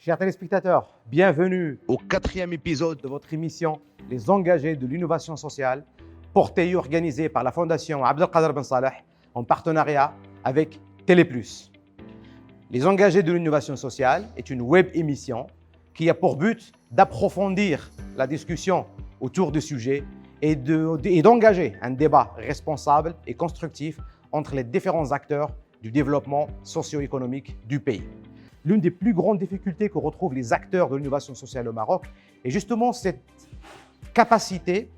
Chers téléspectateurs, bienvenue au 4e épisode de votre émission Les engagés de l'innovation sociale, portée et organisée par la Fondation Abdelkader Ben Saleh en partenariat avec Téléplus. Les engagés de l'innovation sociale est une web émission qui a pour but d'approfondir la discussion autour du sujet et d'engager un débat responsable et constructif entre les différents acteurs du développement socio-économique du pays. L'une des plus grandes difficultés que retrouvent les acteurs de l'innovation sociale au Maroc est justement cette capacité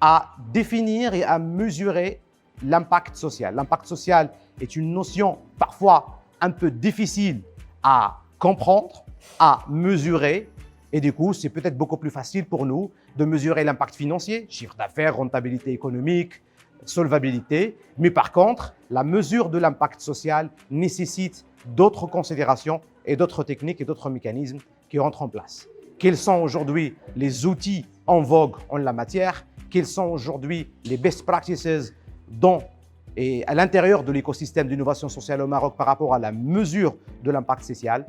à définir et à mesurer l'impact social. L'impact social est une notion parfois un peu difficile à comprendre, à mesurer, et du coup, c'est peut-être beaucoup plus facile pour nous de mesurer l'impact financier, chiffre d'affaires, rentabilité économique, solvabilité. Mais par contre, la mesure de l'impact social nécessite d'autres considérations et d'autres techniques et d'autres mécanismes qui rentrent en place. Quels sont aujourd'hui les outils en vogue en la matière? Quels sont aujourd'hui les best practices dans et à l'intérieur de l'écosystème d'innovation sociale au Maroc par rapport à la mesure de l'impact social?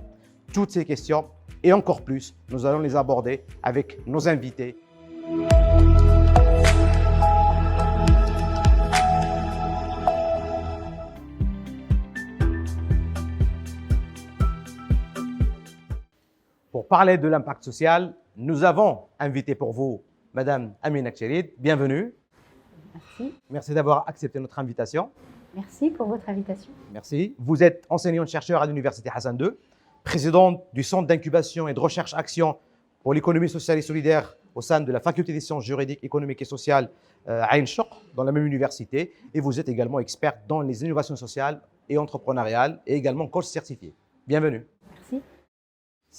Toutes ces questions et encore plus, nous allons les aborder avec nos invités. Pour parler de l'impact social, nous avons invité pour vous Madame Amina Kcherid. Bienvenue. Merci. Merci d'avoir accepté notre invitation. Merci pour votre invitation. Merci. Vous êtes enseignante-chercheur à l'Université Hassan II, présidente du Centre d'incubation et de recherche-action pour l'économie sociale et solidaire au sein de la Faculté des sciences juridiques, économiques et sociales à Ain Choc, dans la même université. Et vous êtes également experte dans les innovations sociales et entrepreneuriales et également coach certifié. Bienvenue. Merci.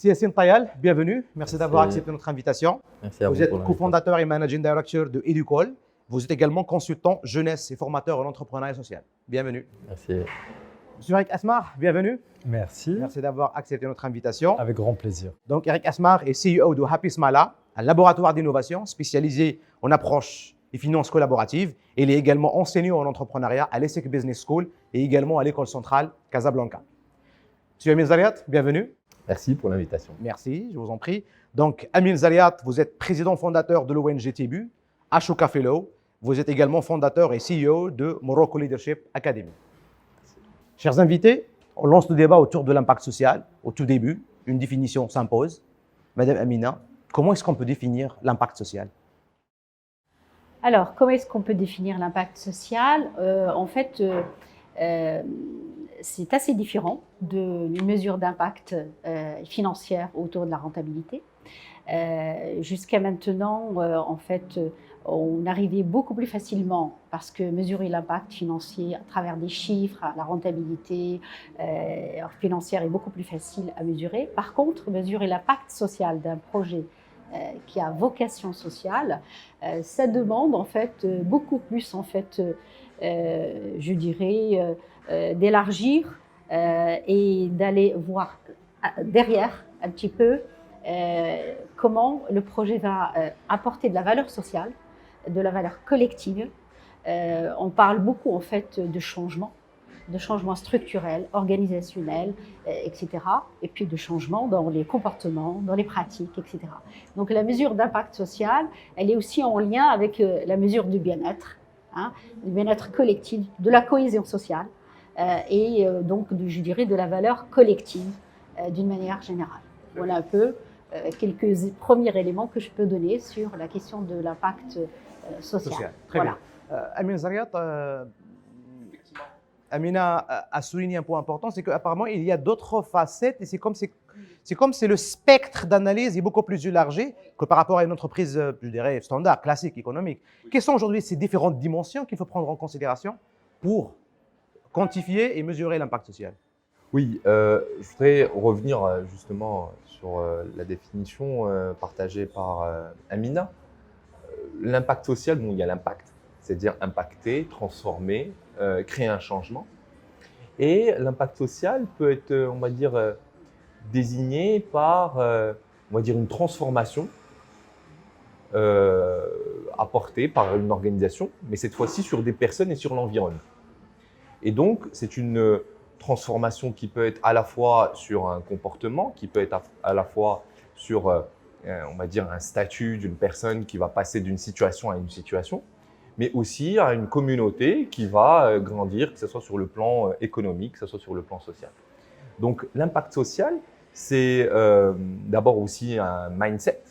Yassine Tayal, bienvenue. Merci d'avoir accepté notre invitation. Merci à vous. Vous êtes cofondateur et managing director de Educall. Vous êtes également consultant jeunesse et formateur en entrepreneuriat social. Bienvenue. Merci. Monsieur Eric Asmar, bienvenue. Merci. Merci d'avoir accepté notre invitation. Avec grand plaisir. Donc, Eric Asmar est CEO de Happy Smala, un laboratoire d'innovation spécialisé en approche et finances collaboratives. Il est également enseignant en entrepreneuriat à l'ESSEC Business School et également à l'École centrale Casablanca. Monsieur Amin Zariat, bienvenue. Merci pour l'invitation. Merci, je vous en prie. Donc, Amin Zariat, vous êtes président fondateur de l'ONG TEBU, Ashoka Fellow. Vous êtes également fondateur et CEO de Morocco Leadership Academy. Chers invités, on lance le débat autour de l'impact social. Au tout début, une définition s'impose. Madame Amina, comment est-ce qu'on peut définir l'impact social? Alors, comment est-ce qu'on peut définir l'impact social? En fait, c'est assez différent d'une mesure d'impact financière autour de la rentabilité. Jusqu'à maintenant, en fait, on arrivait beaucoup plus facilement parce que mesurer l'impact financier à travers des chiffres, la rentabilité financière est beaucoup plus facile à mesurer. Par contre, mesurer l'impact social d'un projet qui a vocation sociale, ça demande en fait beaucoup plus en fait, je dirais, d'élargir et d'aller voir derrière un petit peu comment le projet va apporter de la valeur sociale, de la valeur collective. On parle beaucoup en fait de changement structurels, organisationnels, etc. Et puis de changement dans les comportements, dans les pratiques, etc. Donc la mesure d'impact social, elle est aussi en lien avec la mesure du bien-être, du bien-être collectif, de la cohésion sociale et donc, je dirais, de la valeur collective d'une manière générale. Voilà un peu quelques premiers éléments que je peux donner sur la question de l'impact social. Très bien. Amina Zariat, Amina a souligné un point important, c'est qu'apparemment il y a d'autres facettes et c'est comme si le spectre d'analyse est beaucoup plus élargi que par rapport à une entreprise, je dirais, standard, classique, économique. Quelles sont aujourd'hui ces différentes dimensions qu'il faut prendre en considération pour quantifier et mesurer l'impact social? Oui, je voudrais revenir justement sur la définition partagée par Amina. L'impact social, bon, il y a l'impact, c'est-à-dire impacter, transformer, créer un changement. Et l'impact social peut être, on va dire, désigné par, on va dire, une transformation apportée par une organisation, mais cette fois-ci sur des personnes et sur l'environnement. Et donc, c'est une transformation qui peut être à la fois sur un comportement, qui peut être à la fois sur, on va dire, un statut d'une personne qui va passer d'une situation à une situation, mais aussi à une communauté qui va grandir, que ce soit sur le plan économique, que ce soit sur le plan social. Donc l'impact social, c'est d'abord aussi un mindset,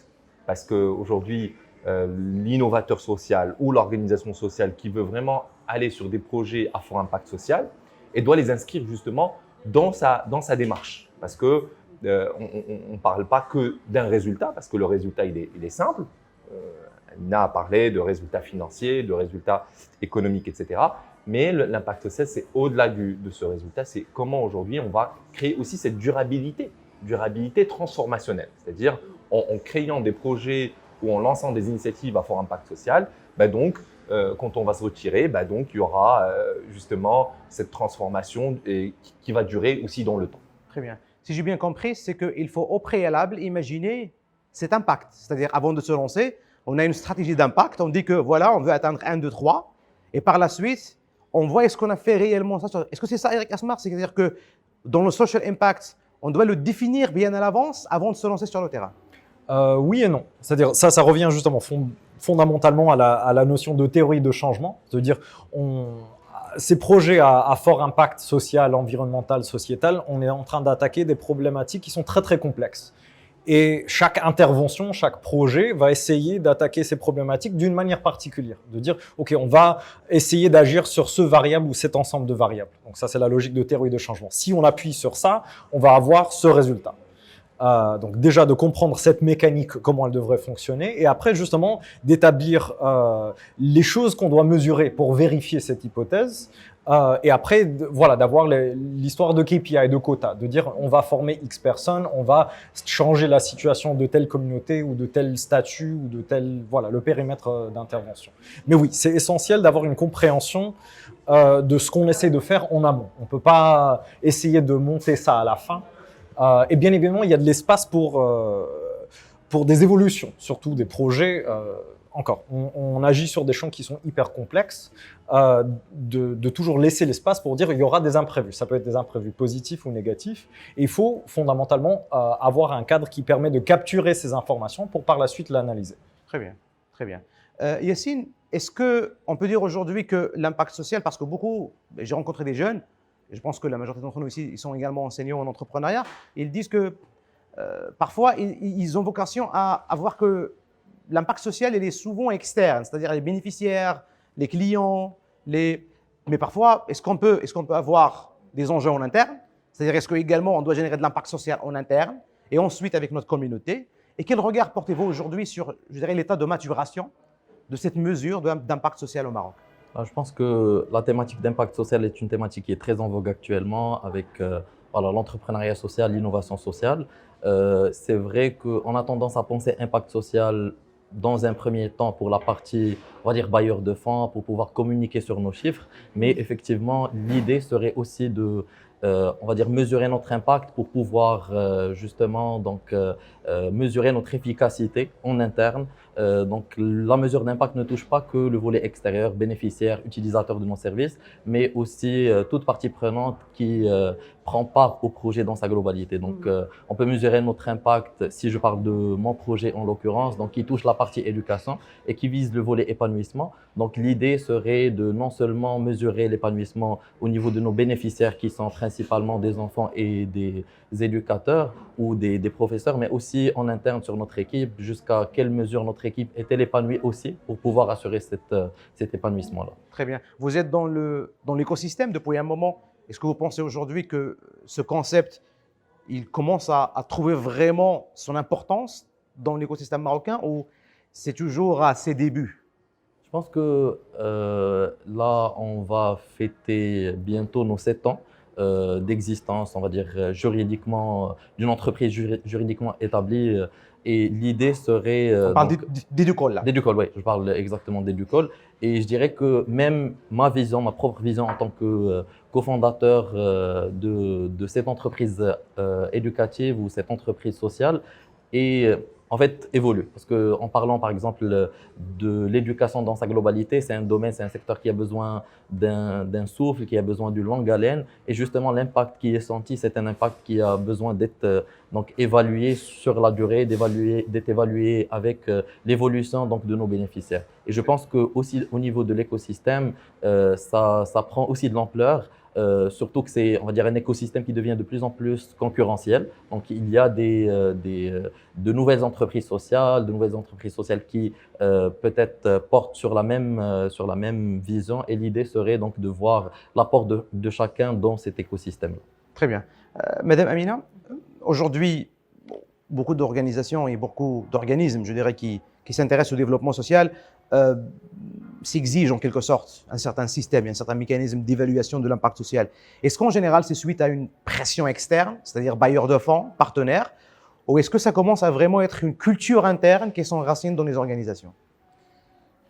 parce qu'aujourd'hui, l'innovateur social ou l'organisation sociale qui veut vraiment aller sur des projets à fort impact social, elle doit les inscrire justement dans sa démarche. Parce qu'on ne parle pas que d'un résultat, parce que le résultat, il est simple. Amina a parlé de résultats financiers, de résultats économiques, etc. Mais l'impact social, c'est au-delà de ce résultat, c'est comment aujourd'hui on va créer aussi cette durabilité transformationnelle. C'est-à-dire en créant des projets ou en lançant des initiatives à fort impact social, quand on va se retirer, donc il y aura justement cette transformation qui va durer aussi dans le temps. Très bien. Si j'ai bien compris, c'est qu'il faut au préalable imaginer cet impact. C'est-à-dire, avant de se lancer, on a une stratégie d'impact. On dit que voilà, on veut atteindre 1, 2, 3. Et par la suite, on voit est-ce qu'on a fait réellement ça. Est-ce que c'est ça, Eric Asmar? C'est-à-dire que dans le social impact, on doit le définir bien à l'avance avant de se lancer sur le terrain. Oui et non. C'est-à-dire, ça revient justement fondamentalement à la notion de théorie de changement. C'est-à-dire, ces projets à fort impact social, environnemental, sociétal, on est en train d'attaquer des problématiques qui sont très très complexes. Et chaque intervention, chaque projet va essayer d'attaquer ces problématiques d'une manière particulière. De dire, OK, on va essayer d'agir sur ce variable ou cet ensemble de variables. Donc ça, c'est la logique de théorie de changement. Si on appuie sur ça, on va avoir ce résultat. Donc déjà de comprendre cette mécanique, comment elle devrait fonctionner, et après justement d'établir les choses qu'on doit mesurer pour vérifier cette hypothèse. Et après, voilà, d'avoir l'histoire de KPI, de quota, de dire on va former X personnes, on va changer la situation de telle communauté ou de tel statut ou de tel, voilà, le périmètre d'intervention. Mais oui, c'est essentiel d'avoir une compréhension de ce qu'on essaie de faire en amont. On ne peut pas essayer de monter ça à la fin. Et bien évidemment, il y a de l'espace pour des évolutions, surtout des projets. Encore, on agit sur des champs qui sont hyper complexes, de toujours laisser l'espace pour dire il y aura des imprévus. Ça peut être des imprévus positifs ou négatifs. Et il faut fondamentalement avoir un cadre qui permet de capturer ces informations pour par la suite l'analyser. Très bien, très bien. Yacine, est-ce qu'on peut dire aujourd'hui que l'impact social, parce que j'ai rencontré des jeunes, et je pense que la majorité d'entre nous ici, ils sont également enseignants en entrepreneuriat, ils disent que parfois, ils ont vocation à voir que l'impact social, il est souvent externe, c'est-à-dire les bénéficiaires, les clients, mais parfois, est-ce qu'on peut avoir des enjeux en interne? C'est-à-dire, est-ce qu'également, on doit générer de l'impact social en interne et ensuite avec notre communauté? Et quel regard portez-vous aujourd'hui sur, je dirais, l'état de maturation de cette mesure d'impact social au Maroc? Je pense que la thématique d'impact social est une thématique qui est très en vogue actuellement avec l'entrepreneuriat social, l'innovation sociale. C'est vrai qu'on a tendance à penser impact social dans un premier temps pour la partie, on va dire, bailleur de fonds, pour pouvoir communiquer sur nos chiffres. Mais effectivement, l'idée serait aussi de, on va dire, mesurer notre impact pour pouvoir justement mesurer notre efficacité en interne. Donc la mesure d'impact ne touche pas que le volet extérieur, bénéficiaire, utilisateur de nos services, mais aussi toute partie prenante qui prend part au projet dans sa globalité. Donc on peut mesurer notre impact, si je parle de mon projet en l'occurrence, donc qui touche la partie éducation et qui vise le volet épanouissement. Donc l'idée serait de non seulement mesurer l'épanouissement au niveau de nos bénéficiaires qui sont principalement des enfants et des éducateurs ou des professeurs, mais aussi en interne sur notre équipe, jusqu'à quelle mesure notre équipe est-elle épanouie aussi pour pouvoir assurer cet épanouissement-là. Très bien. Vous êtes dans l'écosystème depuis un moment. Est-ce que vous pensez aujourd'hui que ce concept, il commence à trouver vraiment son importance dans l'écosystème marocain ou c'est toujours à ses débuts? Je pense que là, on va fêter bientôt nos 7 ans d'existence, on va dire juridiquement, d'une entreprise juridiquement établie. Et l'idée serait… on parle d'Educol là. D'Educol, oui, je parle exactement d'Educol. Et je dirais que même ma propre vision en tant que cofondateur de cette entreprise éducative ou cette entreprise sociale est en fait, évolue. Parce qu'en parlant, par exemple, de l'éducation dans sa globalité, c'est un domaine, c'est un secteur qui a besoin d'un souffle, qui a besoin d'une longue haleine. Et justement, l'impact qui est senti, c'est un impact qui a besoin d'être donc évalué sur la durée, d'être évalué avec l'évolution donc de nos bénéficiaires. Et je pense que aussi au niveau de l'écosystème, ça prend aussi de l'ampleur. Surtout que c'est, on va dire, un écosystème qui devient de plus en plus concurrentiel. Donc, il y a de nouvelles entreprises sociales, qui peut-être portent sur la même vision. Et l'idée serait donc de voir l'apport de chacun dans cet écosystème. Très bien. Madame Amina, aujourd'hui, beaucoup d'organisations et beaucoup d'organismes, je dirais, qui s'intéressent au développement social, s'exige en quelque sorte un certain système, un certain mécanisme d'évaluation de l'impact social. Est-ce qu'en général, c'est suite à une pression externe, c'est-à-dire bailleurs de fonds, partenaires, ou est-ce que ça commence à vraiment être une culture interne qui s'enracine dans les organisations?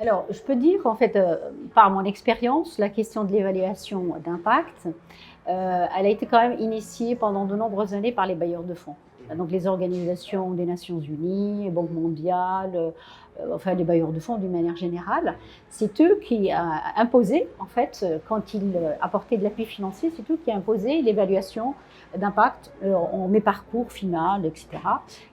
Alors, je peux dire, en fait, par mon expérience, la question de l'évaluation d'impact, elle a été quand même initiée pendant de nombreuses années par les bailleurs de fonds. Donc, les organisations des Nations Unies, Banque mondiale, enfin les bailleurs de fonds d'une manière générale, c'est eux qui imposaient, en fait, quand ils apportaient de l'appui financier, c'est eux qui imposaient l'évaluation d'impact en mes parcours final, etc.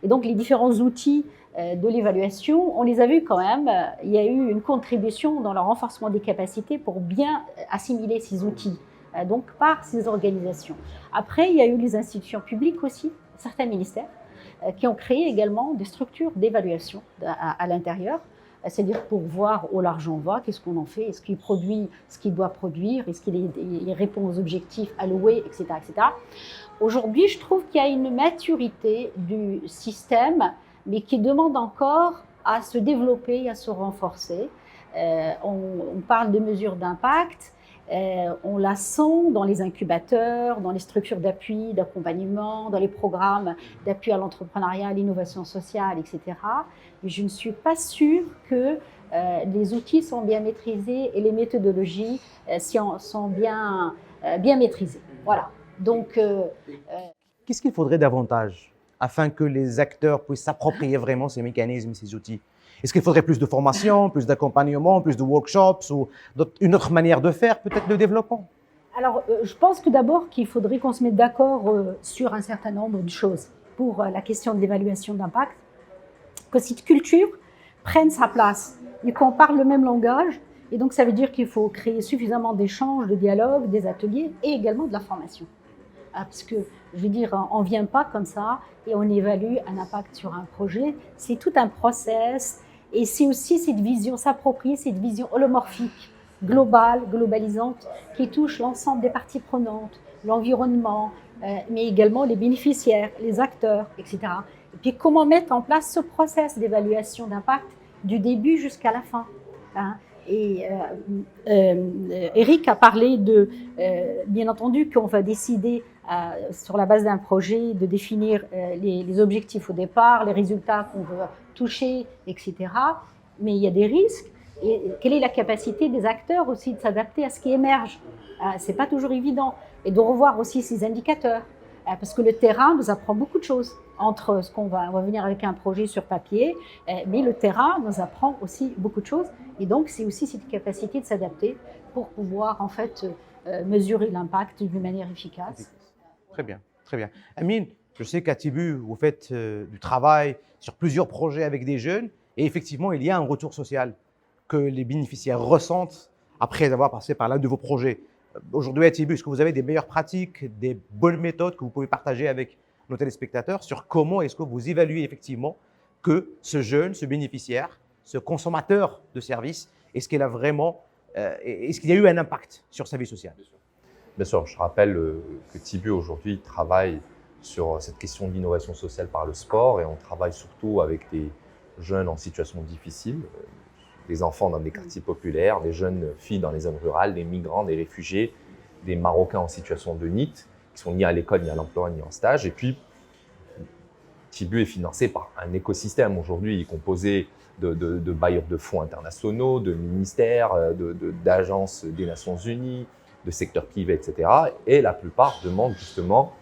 Et donc les différents outils de l'évaluation, on les a vus quand même, il y a eu une contribution dans le renforcement des capacités pour bien assimiler ces outils, donc par ces organisations. Après, il y a eu les institutions publiques aussi, certains ministères, qui ont créé également des structures d'évaluation à l'intérieur, c'est-à-dire pour voir où l'argent va, qu'est-ce qu'on en fait, est-ce qu'il produit ce qu'il doit produire, est-ce qu'il répond aux objectifs alloués, etc. etc. Aujourd'hui, je trouve qu'il y a une maturité du système, mais qui demande encore à se développer, à se renforcer. On parle de mesures d'impact. On la sent dans les incubateurs, dans les structures d'appui, d'accompagnement, dans les programmes d'appui à l'entrepreneuriat, à l'innovation sociale, etc. Mais je ne suis pas sûre que les outils sont bien maîtrisés et les méthodologies sont bien maîtrisées. Voilà. Donc, qu'est-ce qu'il faudrait davantage afin que les acteurs puissent s'approprier vraiment ces mécanismes, ces outils? Est-ce qu'il faudrait plus de formation, plus d'accompagnement, plus de workshops ou une autre manière de faire, peut-être de développement? Alors, je pense que d'abord qu'il faudrait qu'on se mette d'accord sur un certain nombre de choses pour la question de l'évaluation d'impact, que cette culture prenne sa place et qu'on parle le même langage. Et donc, ça veut dire qu'il faut créer suffisamment d'échanges, de dialogues, des ateliers et également de la formation. Parce que, je veux dire, on ne vient pas comme ça et on évalue un impact sur un projet. C'est tout un process. Et c'est aussi cette vision, s'approprier cette vision holomorphique, globale, globalisante, qui touche l'ensemble des parties prenantes, l'environnement, mais également les bénéficiaires, les acteurs, etc. Et puis comment mettre en place ce process d'évaluation d'impact du début jusqu'à la fin, hein. Et Eric a parlé de, bien entendu, qu'on va décider sur la base d'un projet de définir les objectifs au départ, les résultats qu'on veut toucher, etc. Mais il y a des risques. Et quelle est la capacité des acteurs aussi de s'adapter à ce qui émerge? C'est pas toujours évident. Et de revoir aussi ces indicateurs. Parce que le terrain nous apprend beaucoup de choses. Entre ce on va venir avec un projet sur papier, mais le terrain nous apprend aussi beaucoup de choses. Et donc, c'est aussi cette capacité de s'adapter pour pouvoir, en fait, mesurer l'impact d'une manière efficace. Très bien, très bien. Amine, je sais qu'à Tibu, vous faites du travail sur plusieurs projets avec des jeunes. Et effectivement, il y a un retour social que les bénéficiaires ressentent après avoir passé par l'un de vos projets. Aujourd'hui, à Tibu, est-ce que vous avez des meilleures pratiques, des bonnes méthodes que vous pouvez partager avec nos téléspectateurs sur comment est-ce que vous évaluez effectivement que ce jeune, ce bénéficiaire, ce consommateur de services, est-ce qu'il y a eu un impact sur sa vie sociale? Bien sûr, je rappelle que Tibu aujourd'hui travaille sur cette question de l'innovation sociale par le sport et on travaille surtout avec des jeunes en situation difficile, des enfants dans des quartiers populaires, des jeunes filles dans les zones rurales, des migrants, des réfugiés, des Marocains en situation de NEET, qui sont ni à l'école, ni à l'emploi, ni en stage. Et puis, Tibu est financé par un écosystème aujourd'hui composé de bailleurs de fonds internationaux, de ministères, d'agences des Nations Unies, de secteurs privés, etc. Et la plupart demandent justement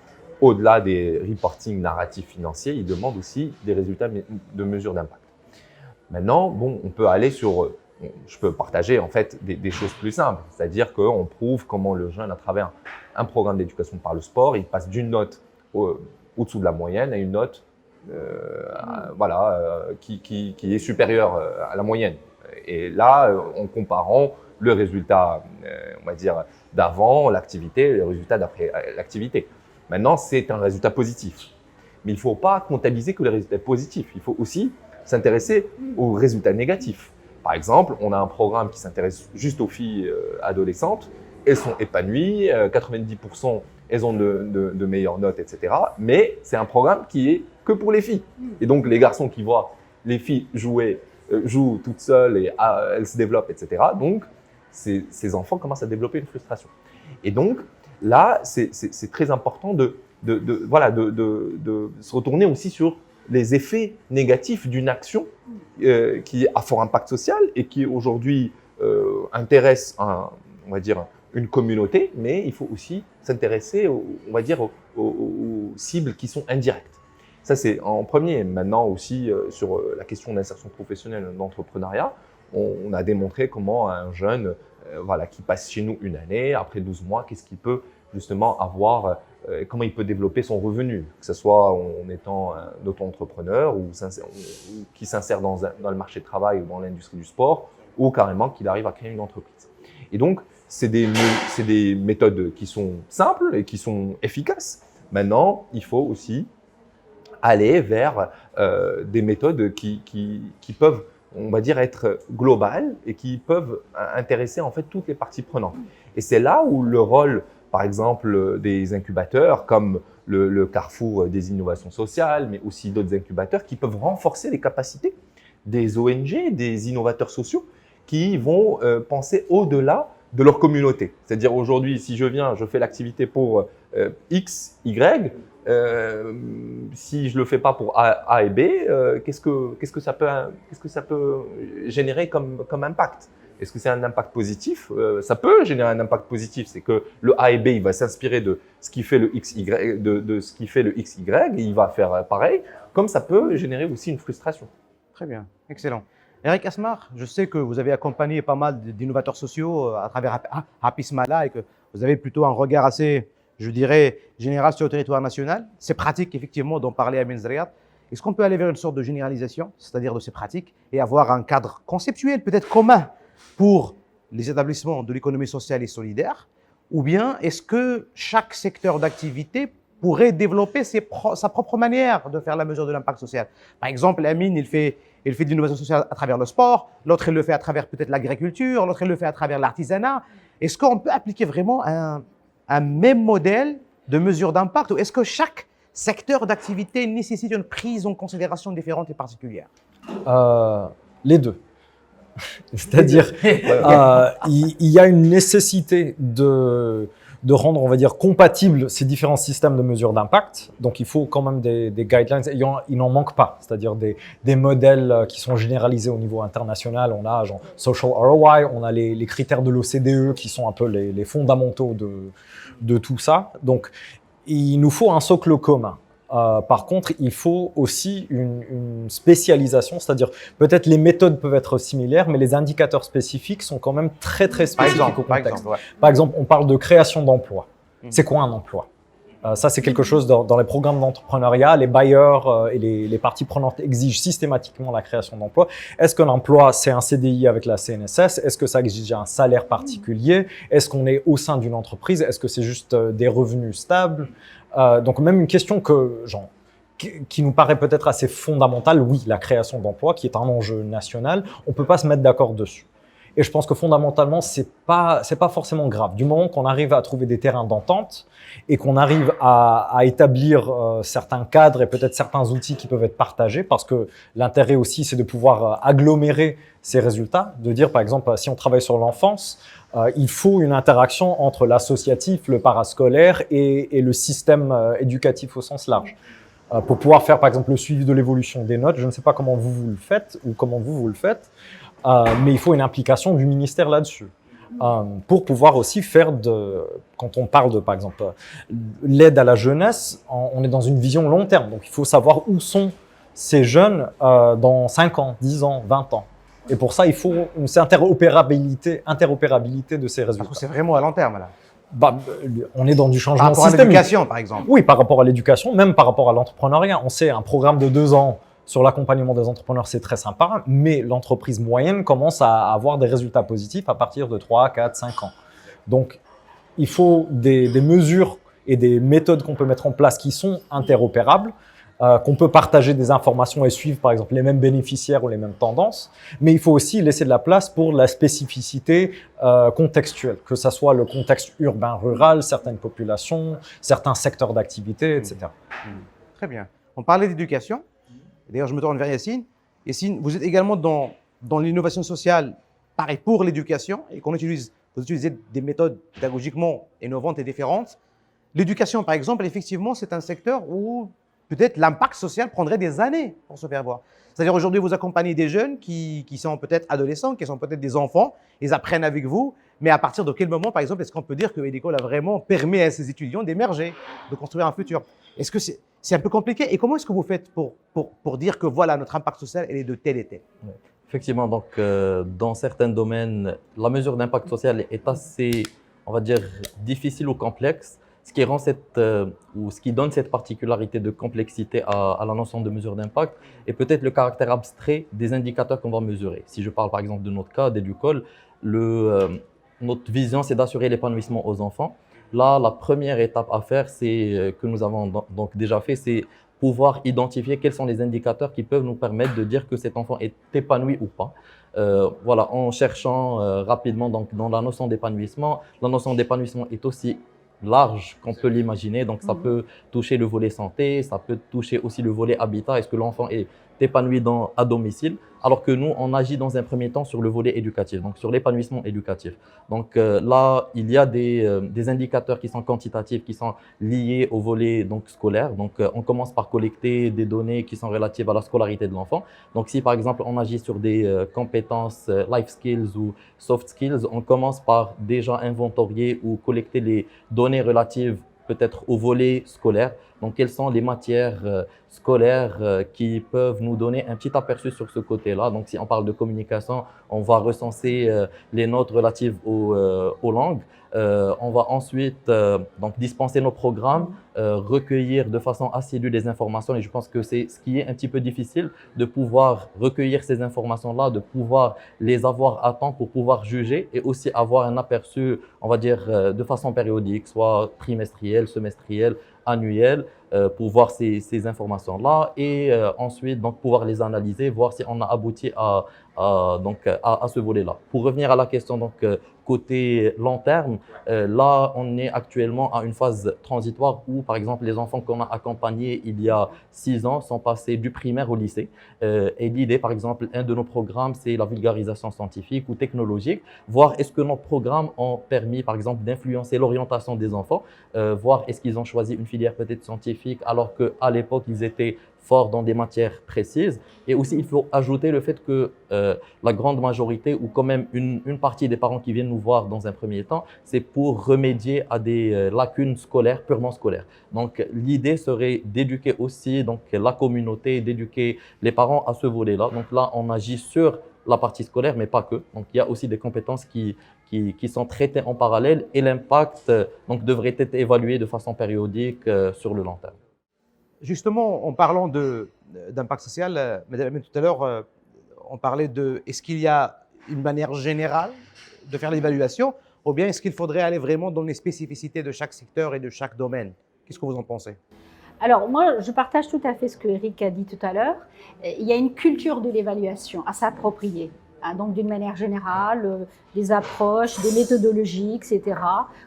au-delà des reporting narratifs financiers, ils demandent aussi des résultats de mesures d'impact. Maintenant, bon, on peut aller sur, je peux partager en fait des choses plus simples, c'est-à-dire qu'on prouve comment le jeune, à travers un programme d'éducation par le sport, il passe d'une note au-dessous de la moyenne à une note qui est supérieure à la moyenne. Et là, en comparant le résultat, on va dire, d'avant l'activité et le résultat d'après l'activité. Maintenant, c'est un résultat positif. Mais il ne faut pas comptabiliser que les résultats positifs. Il faut aussi s'intéresser aux résultats négatifs. Par exemple, on a un programme qui s'intéresse juste aux filles adolescentes. Elles sont épanouies, 90% elles ont de meilleures notes, etc. Mais c'est un programme qui est que pour les filles. Et donc, les garçons qui voient les filles jouent toutes seules et elles se développent, etc. Donc, ces enfants commencent à développer une frustration. Et donc, là, c'est très important de se retourner aussi sur les effets négatifs d'une action qui a fort impact social et qui aujourd'hui intéresse, on va dire, une communauté, mais il faut aussi s'intéresser, on va dire, aux cibles qui sont indirectes. Ça, c'est en premier. Maintenant aussi, sur la question d'insertion professionnelle, d'entrepreneuriat, on a démontré comment un jeune qui passe chez nous une année, après 12 mois, qu'est-ce qu'il peut justement avoir, comment il peut développer son revenu, que ce soit en étant un auto-entrepreneur ou qui s'insère dans le marché du travail ou dans l'industrie du sport, ou carrément qu'il arrive à créer une entreprise. Et donc, c'est des méthodes qui sont simples et qui sont efficaces. Maintenant, il faut aussi aller vers des méthodes qui peuvent, on va dire, être globales et qui peuvent intéresser en fait toutes les parties prenantes. Et c'est là où le rôle, par exemple, des incubateurs comme le Carrefour des innovations sociales, mais aussi d'autres incubateurs qui peuvent renforcer les capacités des ONG, des innovateurs sociaux qui vont penser au-delà de leur communauté. C'est-à-dire aujourd'hui, si je viens, je fais l'activité pour X, Y, si je le fais pas pour A et B, qu'est-ce que ça peut générer comme impact? Est-ce que c'est un impact positif? Ça peut générer un impact positif, c'est que le A et B, il va s'inspirer de ce qui fait le XY, de ce qui fait le XY, et il va faire pareil, comme ça peut générer aussi une frustration. Très bien, excellent. Eric Asmar, je sais que vous avez accompagné pas mal d'innovateurs sociaux à travers Happy Smala et que vous avez plutôt un regard assez, je dirais, général sur le territoire national. Ces pratiques, effectivement, dont parlait Amin Zriat, est-ce qu'on peut aller vers une sorte de généralisation, c'est-à-dire de ces pratiques, et avoir un cadre conceptuel, peut-être commun, pour les établissements de l'économie sociale et solidaire? Ou bien est-ce que chaque secteur d'activité pourrait développer sa propre manière de faire la mesure de l'impact social? Par exemple, Amin, il fait de l'innovation sociale à travers le sport, l'autre, il le fait à travers peut-être l'agriculture, l'autre, il le fait à travers l'artisanat. Est-ce qu'on peut appliquer vraiment un même modèle de mesure d'impact ou est-ce que chaque secteur d'activité nécessite une prise en considération différente et particulière? Les deux. C'est-à-dire, il y a une nécessité de rendre, on va dire, compatibles ces différents systèmes de mesure d'impact. Donc, il faut quand même des guidelines. Il n'en manque pas, c'est-à-dire des modèles qui sont généralisés au niveau international. On a genre Social ROI, on a les critères de l'OCDE qui sont un peu les fondamentaux de tout ça. Donc, il nous faut un socle commun. Par contre, il faut aussi une spécialisation, c'est-à-dire peut-être les méthodes peuvent être similaires, mais les indicateurs spécifiques sont quand même très spécifiques au contexte. Par exemple, on parle de création d'emplois. C'est quoi un emploi? Ça, c'est quelque chose dans les programmes d'entrepreneuriat, les bailleurs et les parties prenantes exigent systématiquement la création d'emplois. Est-ce qu'un emploi, c'est un CDI avec la CNSS? Est-ce que ça exige un salaire particulier? Est-ce qu'on est au sein d'une entreprise? Est-ce que c'est juste des revenus stables? Donc même une question qui nous paraît peut-être assez fondamentale, oui, la création d'emplois, qui est un enjeu national, on ne peut pas se mettre d'accord dessus. Et je pense que fondamentalement, c'est pas forcément grave. Du moment qu'on arrive à trouver des terrains d'entente et qu'on arrive à établir certains cadres et peut-être certains outils qui peuvent être partagés, parce que l'intérêt aussi, c'est de pouvoir agglomérer ces résultats, de dire par exemple, si on travaille sur l'enfance, il faut une interaction entre l'associatif, le parascolaire et le système éducatif au sens large. Pour pouvoir faire par exemple le suivi de l'évolution des notes, je ne sais pas comment vous le faites ou comment vous le faites, mais il faut une implication du ministère là-dessus. pour pouvoir aussi faire quand on parle de, par exemple, l'aide à la jeunesse, on est dans une vision long terme. Donc, il faut savoir où sont ces jeunes dans 5 ans, 10 ans, 20 ans. Et pour ça, il faut une interopérabilité de ces résultats. Parce que c'est vraiment à long terme, là. On est dans du changement Par rapport à systémique. l'éducation, par exemple. Oui, par rapport à l'éducation, même par rapport à l'entrepreneuriat. On sait, un programme de 2 ans sur l'accompagnement des entrepreneurs, c'est très sympa, mais l'entreprise moyenne commence à avoir des résultats positifs à partir de 3, 4, 5 ans. Donc, il faut des mesures et des méthodes qu'on peut mettre en place qui sont interopérables, qu'on peut partager des informations et suivre, par exemple, les mêmes bénéficiaires ou les mêmes tendances. Mais il faut aussi laisser de la place pour la spécificité contextuelle, que ce soit le contexte urbain-rural, certaines populations, certains secteurs d'activité, etc. Très bien. On parlait d'éducation. D'ailleurs, je me tourne vers Yacine. Yacine, vous êtes également dans l'innovation sociale, pareil, pour l'éducation, et vous utilisez des méthodes pédagogiquement innovantes et différentes. L'éducation, par exemple, effectivement, c'est un secteur où peut-être l'impact social prendrait des années pour se faire voir. C'est-à-dire aujourd'hui, vous accompagnez des jeunes qui sont peut-être adolescents, qui sont peut-être des enfants, ils apprennent avec vous, mais à partir de quel moment, par exemple, est-ce qu'on peut dire que l'école a vraiment permis à ces étudiants d'émerger, de construire un futur? Est-ce que c'est un peu compliqué? Et comment est-ce que vous faites pour dire que voilà, notre impact social, elle est de tel et tel? Effectivement, donc dans certains domaines, la mesure d'impact social est assez, on va dire, difficile ou complexe. Ce qui rend ce qui donne cette particularité de complexité à la notion de mesure d'impact est peut-être le caractère abstrait des indicateurs qu'on va mesurer. Si je parle par exemple de notre cas, d'Educol, notre vision c'est d'assurer l'épanouissement aux enfants. Là, la première étape à faire, que nous avons donc déjà fait, c'est pouvoir identifier quels sont les indicateurs qui peuvent nous permettre de dire que cet enfant est épanoui ou pas. Voilà, en cherchant rapidement donc, dans la notion d'épanouissement est aussi large qu'on peut l'imaginer. Donc, ça peut toucher le volet santé, ça peut toucher aussi le volet habitat. Est-ce que l'enfant est épanoui à domicile? Alors que nous, on agit dans un premier temps sur le volet éducatif, donc sur l'épanouissement éducatif. Donc là, il y a des indicateurs qui sont quantitatifs, qui sont liés au volet donc, scolaire. Donc, on commence par collecter des données qui sont relatives à la scolarité de l'enfant. Donc, si par exemple, on agit sur des compétences life skills ou soft skills, on commence par déjà inventorier ou collecter les données relatives peut-être au volet scolaire. Donc, quelles sont les matières scolaires qui peuvent nous donner un petit aperçu sur ce côté-là. Donc, si on parle de communication, on va recenser les notes relatives aux langues. On va ensuite donc dispenser nos programmes, recueillir de façon assidue des informations. Et je pense que c'est ce qui est un petit peu difficile, de pouvoir recueillir ces informations-là, de pouvoir les avoir à temps pour pouvoir juger et aussi avoir un aperçu, on va dire, de façon périodique, soit trimestriel, semestriel, annuel, pour voir ces informations-là et ensuite donc, pouvoir les analyser, voir si on a abouti à ce volet-là. Pour revenir à la question donc, côté long terme, là on est actuellement à une phase transitoire où par exemple les enfants qu'on a accompagnés il y a 6 ans sont passés du primaire au lycée et l'idée par exemple, un de nos programmes c'est la vulgarisation scientifique ou technologique, voir est-ce que nos programmes ont permis par exemple d'influencer l'orientation des enfants, voir est-ce qu'ils ont choisi une filière peut-être scientifique alors qu'à l'époque ils étaient forts dans des matières précises. Et aussi, il faut ajouter le fait que la grande majorité ou quand même une partie des parents qui viennent nous voir dans un premier temps, c'est pour remédier à des lacunes scolaires, purement scolaires. Donc, l'idée serait d'éduquer aussi donc, la communauté, d'éduquer les parents à ce volet-là. Donc là, on agit sur la partie scolaire, mais pas que. Donc, il y a aussi des compétences qui sont traitées en parallèle et l'impact donc, devrait être évalué de façon périodique sur le long terme. Justement, en parlant d'impact social, Madame, tout à l'heure, on parlait de est-ce qu'il y a une manière générale de faire l'évaluation ou bien est-ce qu'il faudrait aller vraiment dans les spécificités de chaque secteur et de chaque domaine? Qu'est-ce que vous en pensez? Alors moi, je partage tout à fait ce que Eric a dit tout à l'heure. Il y a une culture de l'évaluation à s'approprier. Donc d'une manière générale, des approches, des méthodologies, etc.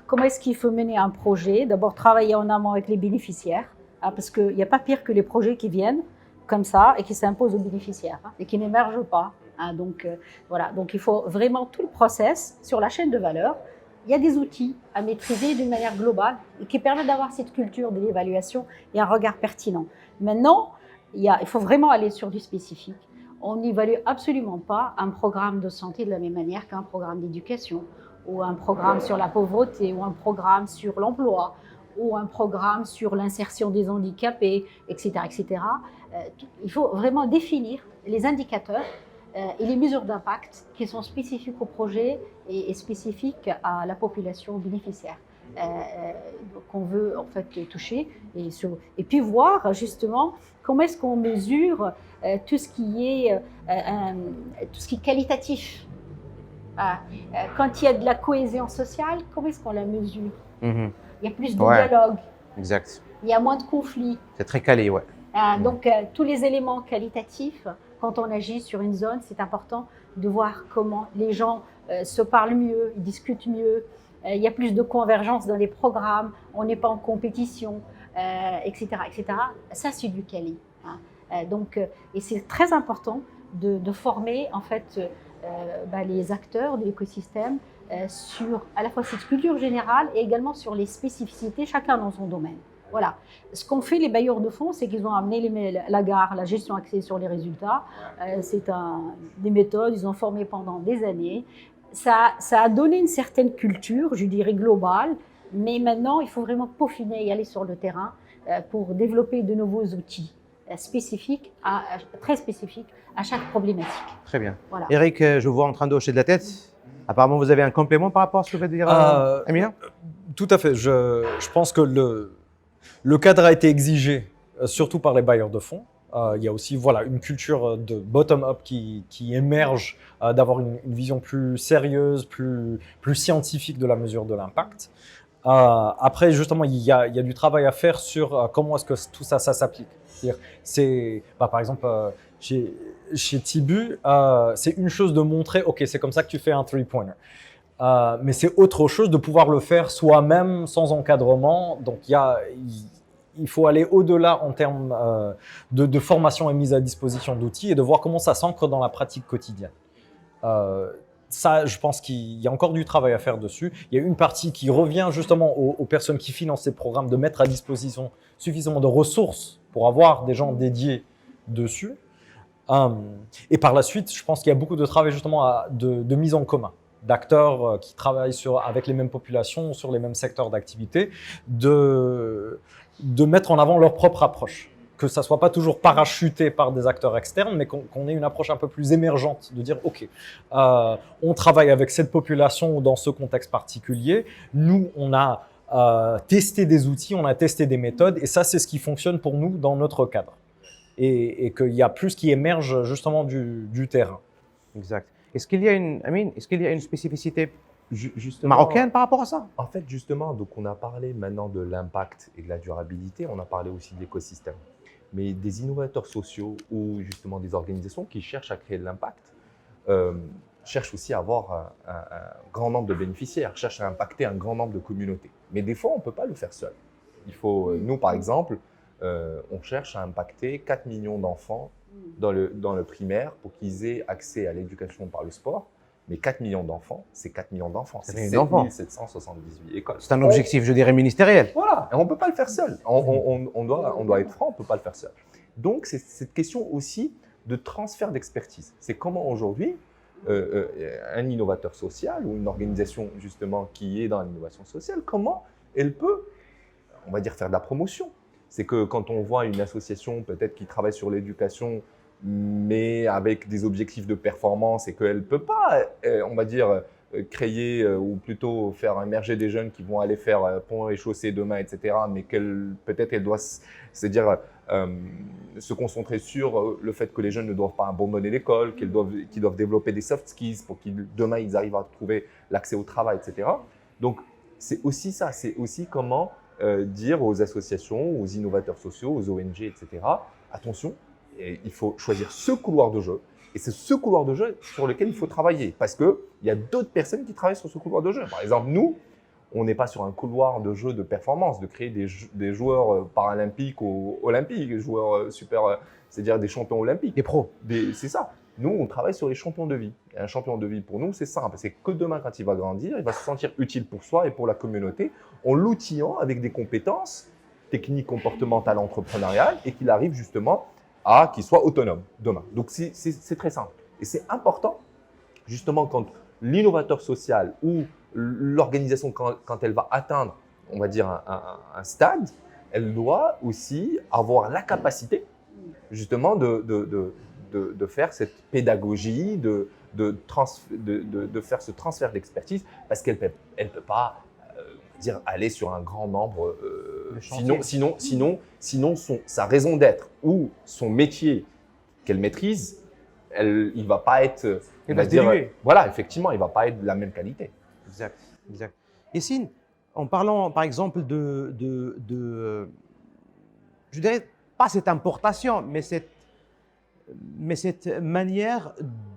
Comment est-ce qu'il faut mener un projet? D'abord travailler en amont avec les bénéficiaires. Parce qu'il n'y a pas pire que les projets qui viennent comme ça et qui s'imposent aux bénéficiaires et qui n'émergent pas. Donc voilà, donc il faut vraiment tout le process sur la chaîne de valeur. Il y a des outils à maîtriser d'une manière globale et qui permettent d'avoir cette culture de l'évaluation et un regard pertinent. Maintenant, il faut vraiment aller sur du spécifique. On n'évalue absolument pas un programme de santé de la même manière qu'un programme d'éducation ou un programme sur la pauvreté, ou un programme sur l'emploi, ou un programme sur l'insertion des handicapés, etc., etc. Il faut vraiment définir les indicateurs et les mesures d'impact qui sont spécifiques au projet et spécifiques à la population bénéficiaire qu'on veut en fait toucher et puis voir justement comment est-ce qu'on mesure tout ce qui est qualitatif. Quand il y a de la cohésion sociale, comment est-ce qu'on la mesure? Il y a plus de dialogue, Exact. il y a moins de conflits. C'est très calé, ouais. Donc, tous les éléments qualitatifs, quand on agit sur une zone, c'est important de voir comment les gens se parlent mieux, ils discutent mieux, il y a plus de convergence dans les programmes, on n'est pas en compétition, etc., etc. Ça, c'est du quali. Et c'est très important de former en fait les acteurs de l'écosystème sur à la fois cette culture générale et également sur les spécificités, chacun dans son domaine. Voilà. Ce qu'ont fait les bailleurs de fonds, c'est qu'ils ont amené la GAR, la gestion axée sur les résultats. C'est des méthodes, ils ont formé pendant des années. Ça a donné une certaine culture, je dirais globale, mais maintenant, il faut vraiment peaufiner et aller sur le terrain pour développer de nouveaux outils spécifiques, très spécifiques à chaque problématique. Très bien. Voilà. Eric, je vous vois en train de hocher de la tête. Apparemment, vous avez un complément par rapport à ce que veut dire Amina? Tout à fait. Je pense que le cadre a été exigé, surtout par les bailleurs de fonds. Il y a aussi une culture de bottom-up qui émerge, d'avoir une vision plus sérieuse, plus scientifique de la mesure de l'impact. Après, justement, il y a du travail à faire sur comment est-ce que tout ça s'applique. C'est, par exemple, chez Tibu, c'est une chose de montrer, OK, c'est comme ça que tu fais un three-pointer. Mais c'est autre chose de pouvoir le faire soi-même, sans encadrement. Donc, il faut aller au-delà en termes de formation et mise à disposition d'outils et de voir comment ça s'ancre dans la pratique quotidienne. Ça, je pense qu'il y a encore du travail à faire dessus. Il y a une partie qui revient justement aux personnes qui financent ces programmes de mettre à disposition suffisamment de ressources pour avoir des gens dédiés dessus. Et par la suite, je pense qu'il y a beaucoup de travail justement de mise en commun d'acteurs qui travaillent avec les mêmes populations, sur les mêmes secteurs d'activité, de mettre en avant leur propre approche. Que ça ne soit pas toujours parachuté par des acteurs externes, mais qu'on ait une approche un peu plus émergente, de dire, OK, on travaille avec cette population dans ce contexte particulier. Nous, on a testé des outils, on a testé des méthodes, et ça, c'est ce qui fonctionne pour nous dans notre cadre. Et qu'il y a plus qui émerge justement du terrain. Exact. Est-ce qu'il y a une spécificité marocaine par rapport à ça? En fait, justement, donc on a parlé maintenant de l'impact et de la durabilité, on a parlé aussi de l'écosystème. Mais des innovateurs sociaux ou justement des organisations qui cherchent à créer de l'impact cherchent aussi à avoir un grand nombre de bénéficiaires, cherchent à impacter un grand nombre de communautés. Mais des fois, on ne peut pas le faire seul. Il faut, nous, par exemple, on cherche à impacter 4 millions d'enfants dans le primaire pour qu'ils aient accès à l'éducation par le sport. Mais 4 millions d'enfants, c'est 4 millions d'enfants. C'est 778 écoles. C'est un objectif, je dirais, ministériel. Voilà, et on ne peut pas le faire seul. On doit être franc, on ne peut pas le faire seul. Donc, c'est cette question aussi de transfert d'expertise. C'est comment aujourd'hui, un innovateur social ou une organisation justement qui est dans l'innovation sociale, comment elle peut, on va dire, faire de la promotion. C'est que quand on voit une association peut-être qui travaille sur l'éducation, mais avec des objectifs de performance et qu'elle ne peut pas, on va dire, créer ou plutôt faire émerger des jeunes qui vont aller faire pont et chaussée demain, etc. Mais peut-être elle doit se concentrer sur le fait que les jeunes ne doivent pas abandonner l'école, qu'ils doivent développer des soft skills pour qu'ils demain ils arrivent à trouver l'accès au travail, etc. Donc c'est aussi ça, c'est aussi comment dire aux associations, aux innovateurs sociaux, aux ONG, etc. Attention, il faut choisir ce couloir de jeu. Et c'est ce couloir de jeu sur lequel il faut travailler parce qu'il y a d'autres personnes qui travaillent sur ce couloir de jeu. Par exemple, nous, on n'est pas sur un couloir de jeu de performance, de créer des joueurs paralympiques ou olympiques, des joueurs c'est-à-dire des champions olympiques. Des pros. C'est ça. Nous, on travaille sur les champions de vie. Et un champion de vie, pour nous, c'est simple. C'est que demain, quand il va grandir, il va se sentir utile pour soi et pour la communauté en l'outillant avec des compétences techniques, comportementales, entrepreneuriales et qu'il arrive justement qu'il soit autonome demain. Donc, c'est très simple. Et c'est important, justement, quand l'innovateur social ou l'organisation, quand elle va atteindre, on va dire, un stade, elle doit aussi avoir la capacité, justement, de faire cette pédagogie, de faire ce transfert d'expertise, parce qu'elle ne peut pas dire, aller sur un grand nombre. Sinon sa raison d'être ou son métier qu'elle maîtrise, il ne va pas être. Il va se diluer. Voilà, effectivement, il ne va pas être de la même qualité. Exact, exact. Yacine, en parlant par exemple je dirais pas cette importation, mais cette manière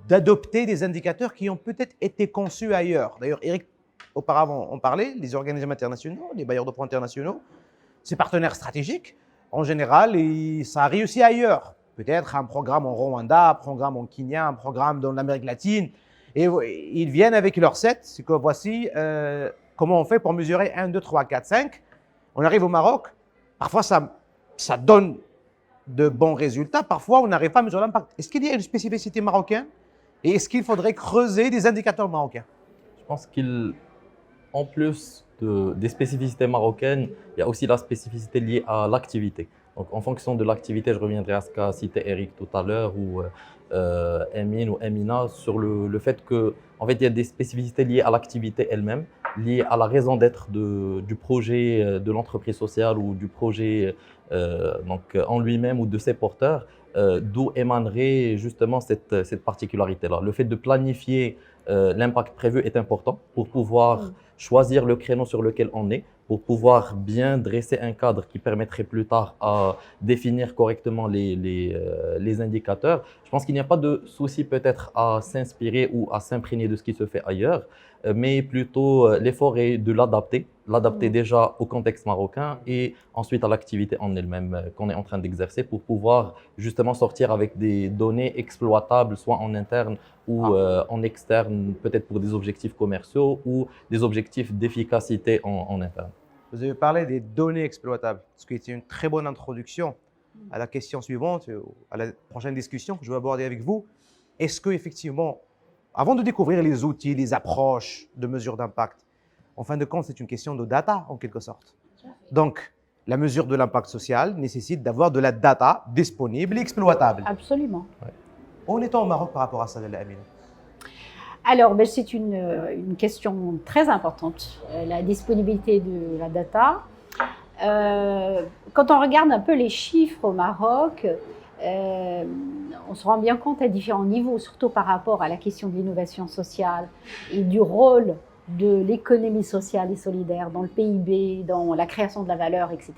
d'adopter des indicateurs qui ont peut-être été conçus ailleurs. D'ailleurs, Eric, auparavant, on parlait, les organismes internationaux, les bailleurs de fonds internationaux, ces partenaires stratégiques, en général, ça a réussi ailleurs. Peut-être un programme en Rwanda, un programme en Kenya, un programme dans l'Amérique latine. Et ils viennent avec leur set, c'est que voici comment on fait pour mesurer 1, 2, 3, 4, 5. On arrive au Maroc, parfois ça donne de bons résultats, parfois on n'arrive pas à mesurer l'impact. Est-ce qu'il y a une spécificité marocaine et est-ce qu'il faudrait creuser des indicateurs marocains? Je pense qu'en plus des spécificités marocaines, il y a aussi la spécificité liée à l'activité. Donc, en fonction de l'activité, je reviendrai à ce qu'a cité Eric tout à l'heure ou Emine ou Emina sur le fait qu'en fait, il y a des spécificités liées à l'activité elle-même, liées à la raison d'être du projet de l'entreprise sociale ou du projet donc, en lui-même ou de ses porteurs, d'où émanerait justement cette particularité-là. Le fait de planifier l'impact prévu est important pour pouvoir choisir le créneau sur lequel on est, pour pouvoir bien dresser un cadre qui permettrait plus tard à définir correctement les indicateurs. Je pense qu'il n'y a pas de souci peut-être à s'inspirer ou à s'imprégner de ce qui se fait ailleurs, mais plutôt l'effort est de l'adapter déjà au contexte marocain et ensuite à l'activité en elle-même qu'on est en train d'exercer pour pouvoir justement sortir avec des données exploitables, soit en interne ou en externe, peut-être pour des objectifs commerciaux ou des objectifs d'efficacité en interne. Vous avez parlé des données exploitables, ce qui était une très bonne introduction à la question suivante, à la prochaine discussion que je vais aborder avec vous. Est-ce qu'effectivement, avant de découvrir les outils, les approches de mesure d'impact, en fin de compte, c'est une question de data en quelque sorte. Donc, la mesure de l'impact social nécessite d'avoir de la data disponible et exploitable. Absolument. Ouais. Où en est-on au Maroc par rapport à ça, Amina? Alors, c'est une question très importante, la disponibilité de la data. Quand on regarde un peu les chiffres au Maroc, on se rend bien compte à différents niveaux, surtout par rapport à la question de l'innovation sociale et du rôle de l'économie sociale et solidaire dans le PIB, dans la création de la valeur, etc.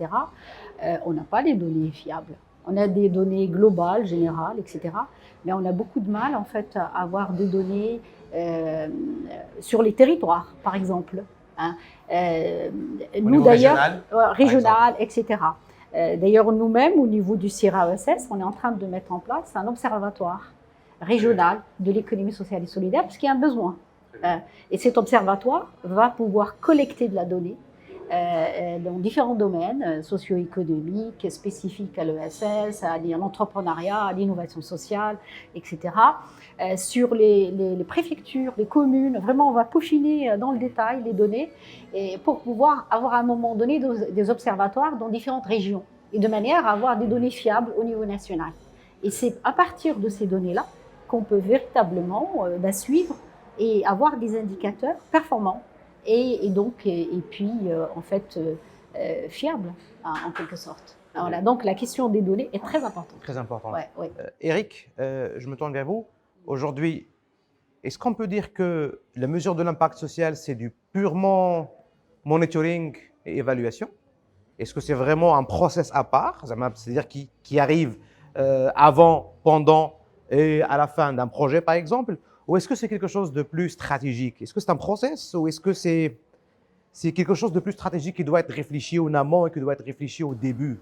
On n'a pas les données fiables. On a des données globales, générales, etc. Mais on a beaucoup de mal, en fait, à avoir des données sur les territoires, par exemple. Hein. Nous, d'ailleurs, régional, etc. D'ailleurs, nous-mêmes, au niveau du CIRA-ESS, on est en train de mettre en place un observatoire régional de l'économie sociale et solidaire, parce qu'il y a un besoin. Et cet observatoire va pouvoir collecter de la donnée dans différents domaines socio-économiques, spécifiques à l'ESS, à l'entrepreneuriat, à l'innovation sociale, etc. Sur les préfectures, les communes, vraiment on va peaufiner dans le détail les données et pour pouvoir avoir à un moment donné des observatoires dans différentes régions et de manière à avoir des données fiables au niveau national. Et c'est à partir de ces données-là qu'on peut véritablement suivre et avoir des indicateurs performants et puis en fait fiables en quelque sorte. Voilà, donc la question des données est très importante. Très importante. Ouais. Eric, je me tourne vers vous. Aujourd'hui, est-ce qu'on peut dire que la mesure de l'impact social, c'est du purement monitoring et évaluation? Est-ce que c'est vraiment un process à part, c'est-à-dire qui arrive avant, pendant et à la fin d'un projet par exemple? Ou est-ce que c'est quelque chose de plus stratégique? Est-ce que c'est un process ou est-ce que c'est quelque chose de plus stratégique qui doit être réfléchi en amont et qui doit être réfléchi au début?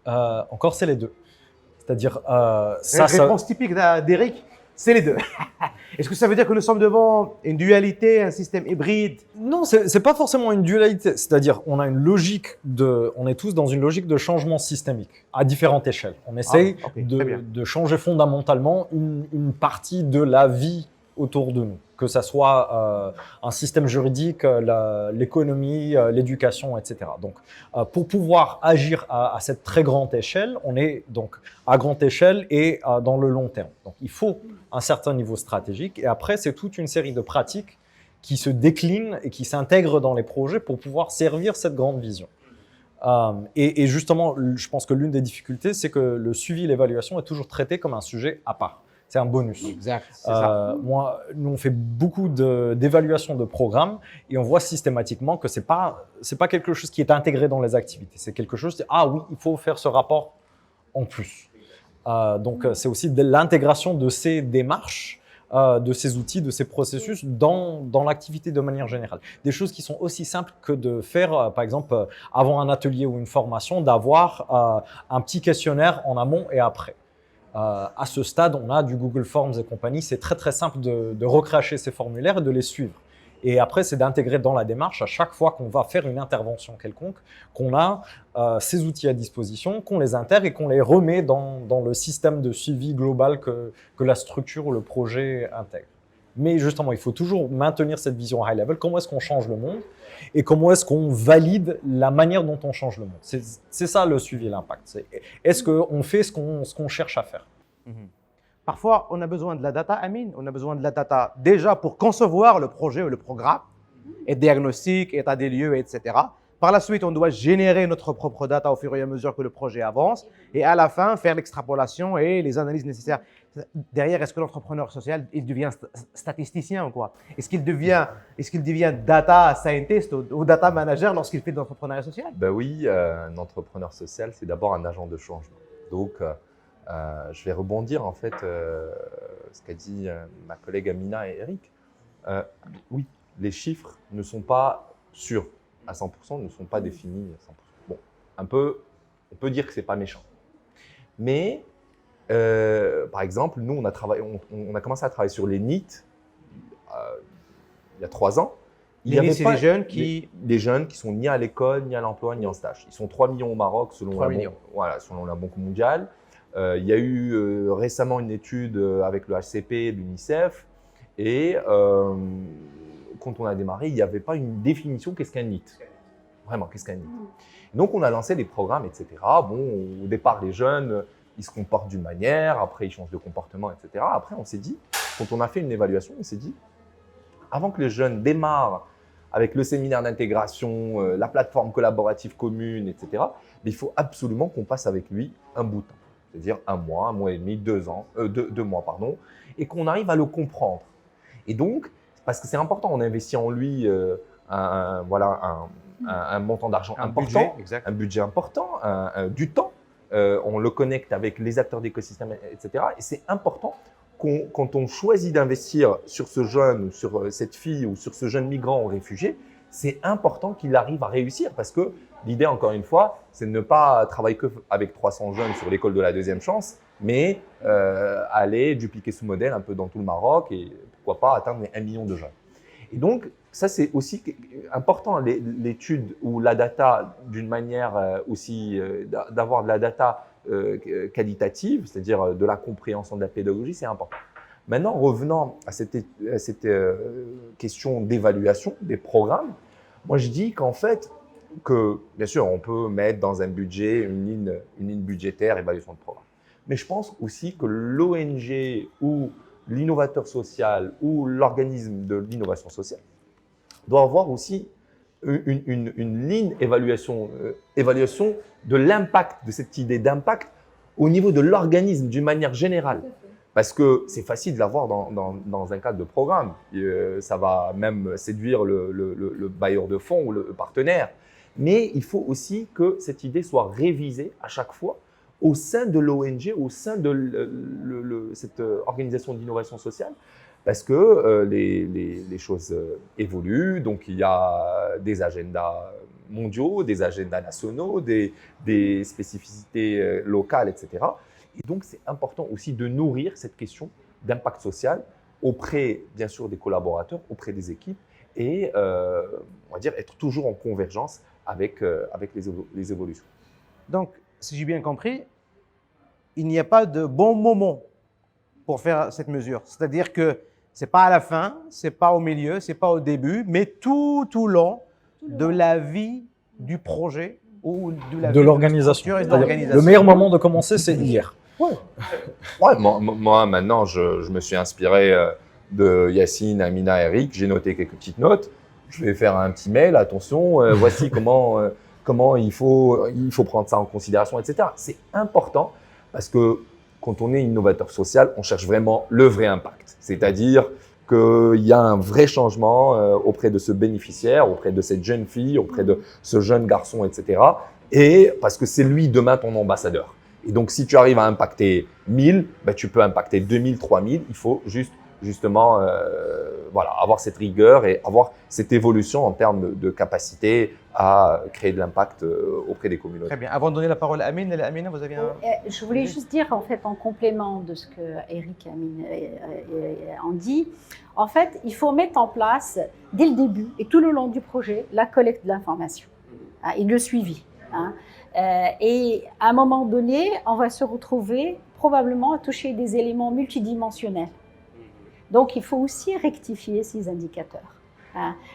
Encore, c'est les deux. C'est-à-dire, réponse typique d'Eric, c'est les deux. Est-ce que ça veut dire que nous sommes devant une dualité, un système hybride? Non, c'est pas forcément une dualité. C'est-à-dire, on est tous dans une logique de changement systémique à différentes échelles. On essaye de changer fondamentalement une partie de la vie autour de nous, que ce soit un système juridique, l'économie, l'éducation, etc. Donc, pour pouvoir agir à cette très grande échelle, on est donc à grande échelle et dans le long terme. Donc, il faut un certain niveau stratégique. Et après, c'est toute une série de pratiques qui se déclinent et qui s'intègrent dans les projets pour pouvoir servir cette grande vision. Et justement, je pense que l'une des difficultés, c'est que le suivi et l'évaluation est toujours traité comme un sujet à part. C'est un bonus. Exact, c'est ça. Nous, on fait beaucoup d'évaluations de programmes et on voit systématiquement que c'est pas quelque chose qui est intégré dans les activités. C'est quelque chose, ah oui, il faut faire ce rapport en plus. Donc, c'est aussi de l'intégration de ces démarches, de ces outils, de ces processus dans l'activité de manière générale. Des choses qui sont aussi simples que de faire, par exemple, avant un atelier ou une formation, d'avoir un petit questionnaire en amont et après. À ce stade, on a du Google Forms et compagnie. C'est très, très simple de recracher ces formulaires et de les suivre. Et après, c'est d'intégrer dans la démarche, à chaque fois qu'on va faire une intervention quelconque, qu'on a ces outils à disposition, qu'on les intègre et qu'on les remet dans le système de suivi global que la structure ou le projet intègre. Mais justement, il faut toujours maintenir cette vision high level. Comment est-ce qu'on change le monde et comment est-ce qu'on valide la manière dont on change le monde? C'est ça le suivi et l'impact. Est-ce qu'on fait ce qu'on cherche à faire? Parfois, on a besoin de la data, Amine. On a besoin de la data déjà pour concevoir le projet ou le programme, et diagnostic, état des lieux, etc. Par la suite, on doit générer notre propre data au fur et à mesure que le projet avance. Et à la fin, faire l'extrapolation et les analyses nécessaires. Derrière, est-ce que l'entrepreneur social, il devient statisticien ou quoi? Est-ce qu'il devient data scientist ou data manager lorsqu'il fait de l'entrepreneuriat social? Ben oui, un entrepreneur social, c'est d'abord un agent de changement. Donc, je vais rebondir en fait ce qu'a dit ma collègue Amina et Eric. Oui, les chiffres ne sont pas sûrs à 100%, ne sont pas définis à 100%. Bon, on peut dire que c'est pas méchant. Mais par exemple, nous, on a commencé à travailler sur les NEET il y a 3 ans. C'est des jeunes des jeunes qui sont ni à l'école, ni à l'emploi, ni en stage. Ils sont 3 millions au Maroc selon la Banque mondiale. Il y a eu récemment une étude avec le HCP, l'UNICEF, et quand on a démarré, il n'y avait pas une définition qu'est-ce qu'un NEET. Vraiment, qu'est-ce qu'un NEET. Donc, on a lancé des programmes, etc. Bon, au départ, les jeunes, ils se comportent d'une manière, après, ils changent de comportement, etc. Après, on s'est dit, quand on a fait une évaluation, on s'est dit, avant que les jeunes démarrent avec le séminaire d'intégration, la plateforme collaborative commune, etc., mais il faut absolument qu'on passe avec lui un bout de temps. C'est-à-dire 1 mois et demi, 2 mois, et qu'on arrive à le comprendre. Et donc, parce que c'est important, on investit en lui un montant d'argent important, un budget important, du temps. On le connecte avec les acteurs d'écosystème, etc. Et c'est important quand on choisit d'investir sur ce jeune, ou sur cette fille, ou sur ce jeune migrant ou réfugié, c'est important qu'il arrive à réussir parce que l'idée, encore une fois, c'est de ne pas travailler qu'avec 300 jeunes sur l'école de la deuxième chance, mais aller dupliquer ce modèle un peu dans tout le Maroc et pourquoi pas atteindre 1 million de jeunes. Et donc, ça, c'est aussi important, l'étude ou la data, d'une manière aussi d'avoir de la data qualitative, c'est-à-dire de la compréhension de la pédagogie, c'est important. Maintenant, revenant à cette question d'évaluation des programmes, moi, je dis qu'en fait, bien sûr, on peut mettre dans un budget une ligne budgétaire, évaluation de programme. Mais je pense aussi que l'ONG ou l'innovateur social ou l'organisme de l'innovation sociale doit avoir aussi une ligne évaluation de l'impact, de cette idée d'impact au niveau de l'organisme d'une manière générale. Parce que c'est facile de l'avoir dans un cadre de programme. Ça va même séduire le bailleur de fonds ou le partenaire. Mais il faut aussi que cette idée soit révisée à chaque fois au sein de l'ONG, au sein de cette organisation d'innovation sociale, parce que les choses évoluent. Donc, il y a des agendas mondiaux, des agendas nationaux, des spécificités locales, etc. Et donc, c'est important aussi de nourrir cette question d'impact social auprès, bien sûr, des collaborateurs, auprès des équipes et, on va dire, être toujours en convergence avec les évolutions. Donc, si j'ai bien compris, il n'y a pas de bon moment pour faire cette mesure. C'est-à-dire que C'est pas à la fin, c'est pas au milieu, c'est pas au début, mais tout au long de la vie du projet ou de l'organisation. et de l'organisation. Le meilleur moment de commencer, c'est hier. Ouais, moi, maintenant, je me suis inspiré de Yacine, Amina, Eric. J'ai noté quelques petites notes. Je vais faire un petit mail. Attention, voici comment il faut prendre ça en considération, etc. C'est important parce que quand on est innovateur social, on cherche vraiment le vrai impact. C'est-à-dire qu'il y a un vrai changement auprès de ce bénéficiaire, auprès de cette jeune fille, auprès de ce jeune garçon, etc. Et parce que c'est lui demain ton ambassadeur. Et donc, si tu arrives à impacter 1000, ben, tu peux impacter 2000, 3000. Il faut justement voilà, avoir cette rigueur et avoir cette évolution en termes de capacité à créer de l'impact auprès des communautés. Très bien. Avant de donner la parole à Amine, Amina, vous aviez un… Je voulais juste dire, en fait, en complément de ce que Eric et Amine ont dit, en fait, il faut mettre en place, dès le début et tout le long du projet, la collecte de l'information et le suivi. Et à un moment donné, on va se retrouver probablement à toucher des éléments multidimensionnels. Donc, il faut aussi rectifier ces indicateurs.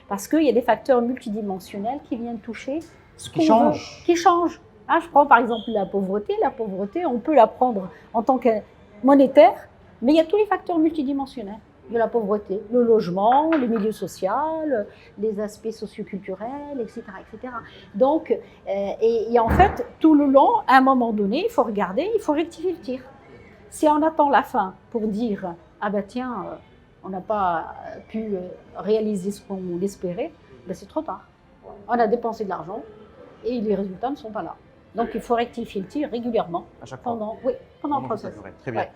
Parce qu'il y a des facteurs multidimensionnels qui viennent toucher ce Qui changent. Qui changent. Je prends par exemple la pauvreté. La pauvreté, on peut la prendre en tant que monétaire, mais il y a tous les facteurs multidimensionnels de la pauvreté. Le logement, le milieu social, les aspects socioculturels, etc. etc. Donc, et en fait, tout le long, à un moment donné, il faut regarder, il faut rectifier le tir. Si on attend la fin pour dire « Ah ben tiens, on n'a pas pu réaliser ce qu'on espérait », ben c'est trop tard. On a dépensé de l'argent et les résultats ne sont pas là. Donc il faut rectifier le tir régulièrement À chaque fois. pendant le processus. Très bien.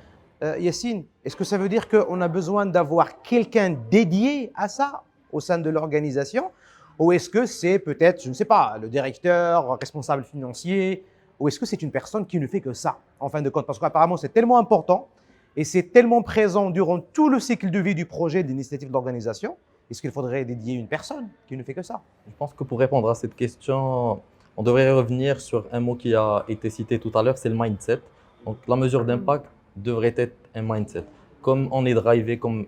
Ouais. Yacine, est-ce que ça veut dire qu'on a besoin d'avoir quelqu'un dédié à ça au sein de l'organisation? Ou est-ce que c'est peut-être, je ne sais pas, le directeur, responsable financier, ou est-ce que c'est une personne qui ne fait que ça, en fin de compte? Parce qu'apparemment, c'est tellement important et c'est tellement présent durant tout le cycle de vie du projet, de l'initiative de l'organisation. Est-ce qu'il faudrait dédier une personne qui ne fait que ça? Je pense que pour répondre à cette question, on devrait revenir sur un mot qui a été cité tout à l'heure, c'est le mindset. Donc la mesure d'impact devrait être un mindset. Comme on est drivé, comme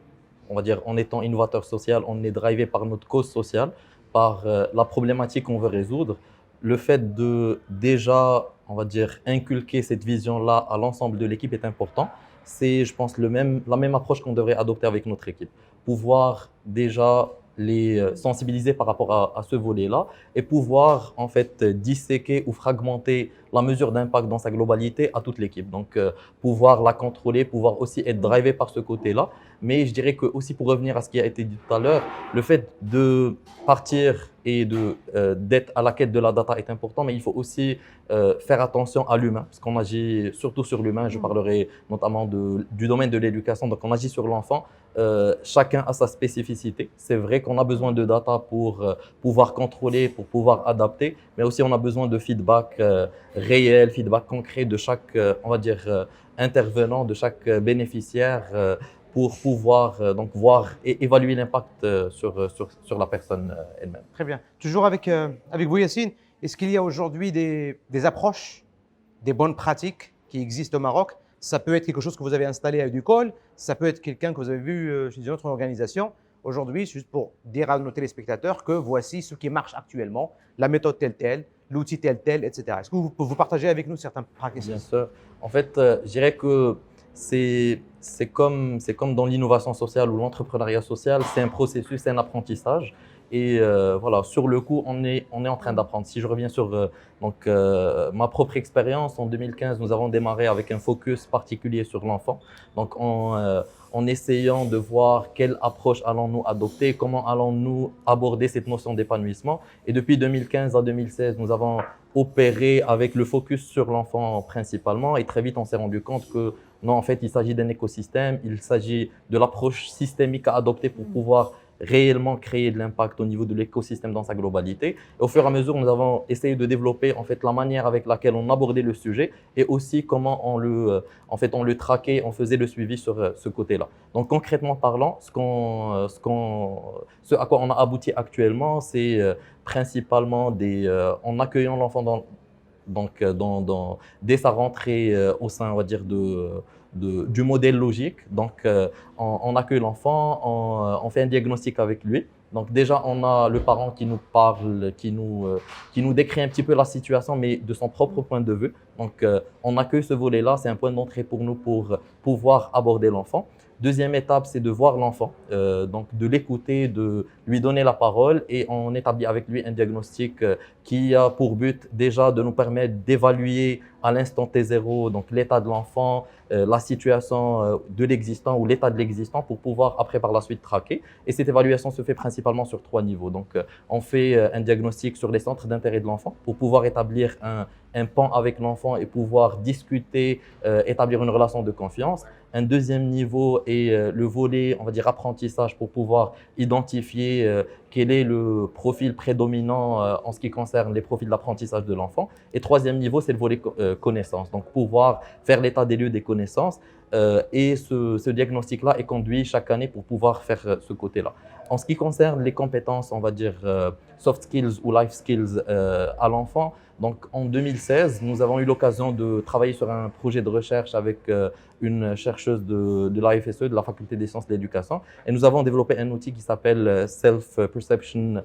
on va dire, en étant innovateur social, on est drivé par notre cause sociale, par la problématique qu'on veut résoudre. Le fait de déjà, on va dire, inculquer cette vision-là à l'ensemble de l'équipe est important. C'est, je pense, la même approche qu'on devrait adopter avec notre équipe. Pouvoir déjà les sensibiliser par rapport à ce volet-là et pouvoir en fait disséquer ou fragmenter la mesure d'impact dans sa globalité à toute l'équipe. Donc pouvoir la contrôler, pouvoir aussi être drivé par ce côté-là. Mais je dirais que aussi pour revenir à ce qui a été dit tout à l'heure, le fait de partir et d'être à la quête de la data est important, mais il faut aussi faire attention à l'humain, parce qu'on agit surtout sur l'humain. Je parlerai notamment du domaine de l'éducation, donc on agit sur l'enfant. Chacun a sa spécificité. C'est vrai qu'on a besoin de data pour pouvoir contrôler, pour pouvoir adapter, mais aussi on a besoin de feedback réel, feedback concret de chaque, on va dire, intervenant, de chaque bénéficiaire pour pouvoir donc voir et évaluer l'impact sur la personne elle-même. Très bien. Toujours avec vous, Yacine, est-ce qu'il y a aujourd'hui des approches, des bonnes pratiques qui existent au Maroc? Ça peut être quelque chose que vous avez installé à Ducol, ça peut être quelqu'un que vous avez vu chez une autre organisation. Aujourd'hui, juste pour dire à nos téléspectateurs que voici ce qui marche actuellement, la méthode telle, l'outil tel, etc. Est-ce que vous partagez avec nous certains pratiques? Bien sûr. En fait, je dirais que c'est comme dans l'innovation sociale ou l'entrepreneuriat social, c'est un processus, c'est un apprentissage. Et voilà, sur le coup, on est en train d'apprendre. Si je reviens sur ma propre expérience, en 2015, nous avons démarré avec un focus particulier sur l'enfant. Donc, en essayant de voir quelle approche allons-nous adopter, comment allons-nous aborder cette notion d'épanouissement. Et depuis 2015 à 2016, nous avons opéré avec le focus sur l'enfant principalement. Et très vite, on s'est rendu compte que non, en fait, il s'agit d'un écosystème, il s'agit de l'approche systémique à adopter pour pouvoir réellement créer de l'impact au niveau de l'écosystème dans sa globalité. Et au fur et à mesure, nous avons essayé de développer en fait la manière avec laquelle on abordait le sujet et aussi comment on le traquait, on faisait le suivi sur ce côté-là. Donc concrètement parlant, ce à quoi on a abouti actuellement, c'est principalement en accueillant l'enfant dès sa rentrée au sein, on va dire, du modèle logique. Donc, on accueille l'enfant, on fait un diagnostic avec lui. Donc déjà, on a le parent qui nous parle, qui nous décrit un petit peu la situation, mais de son propre point de vue. Donc, on accueille ce volet-là, c'est un point d'entrée pour nous pour pouvoir aborder l'enfant. Deuxième étape, c'est de voir l'enfant, donc de l'écouter, de lui donner la parole et on établit avec lui un diagnostic qui a pour but déjà de nous permettre d'évaluer à l'instant T0 donc l'état de l'enfant, la situation de l'existant ou l'état de l'existant pour pouvoir après par la suite traquer. Et cette évaluation se fait principalement sur 3 niveaux. Donc on fait un diagnostic sur les centres d'intérêt de l'enfant pour pouvoir établir un pan avec l'enfant et pouvoir discuter, établir une relation de confiance. Un deuxième niveau est le volet, on va dire, apprentissage pour pouvoir identifier quel est le profil prédominant en ce qui concerne les profils d'apprentissage de l'enfant. Et troisième niveau, c'est le volet connaissance. Donc, pouvoir faire l'état des lieux des connaissances. Et ce diagnostic-là est conduit chaque année pour pouvoir faire ce côté-là. En ce qui concerne les compétences, on va dire, soft skills ou life skills à l'enfant, donc en 2016, nous avons eu l'occasion de travailler sur un projet de recherche avec une chercheuse de l'AFSE, de la Faculté des sciences de l'éducation, et nous avons développé un outil qui s'appelle Self-Perception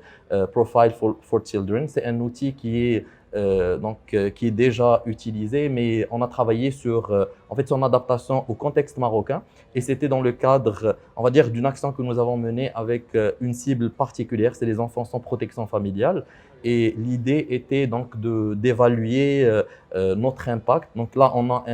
Profile for Children. C'est un outil qui est déjà utilisé, mais on a travaillé sur en fait son adaptation au contexte marocain, et c'était dans le cadre, on va dire, d'une action que nous avons menée avec une cible particulière, c'est les enfants sans protection familiale. Et l'idée était donc d'évaluer notre impact. Donc là, on a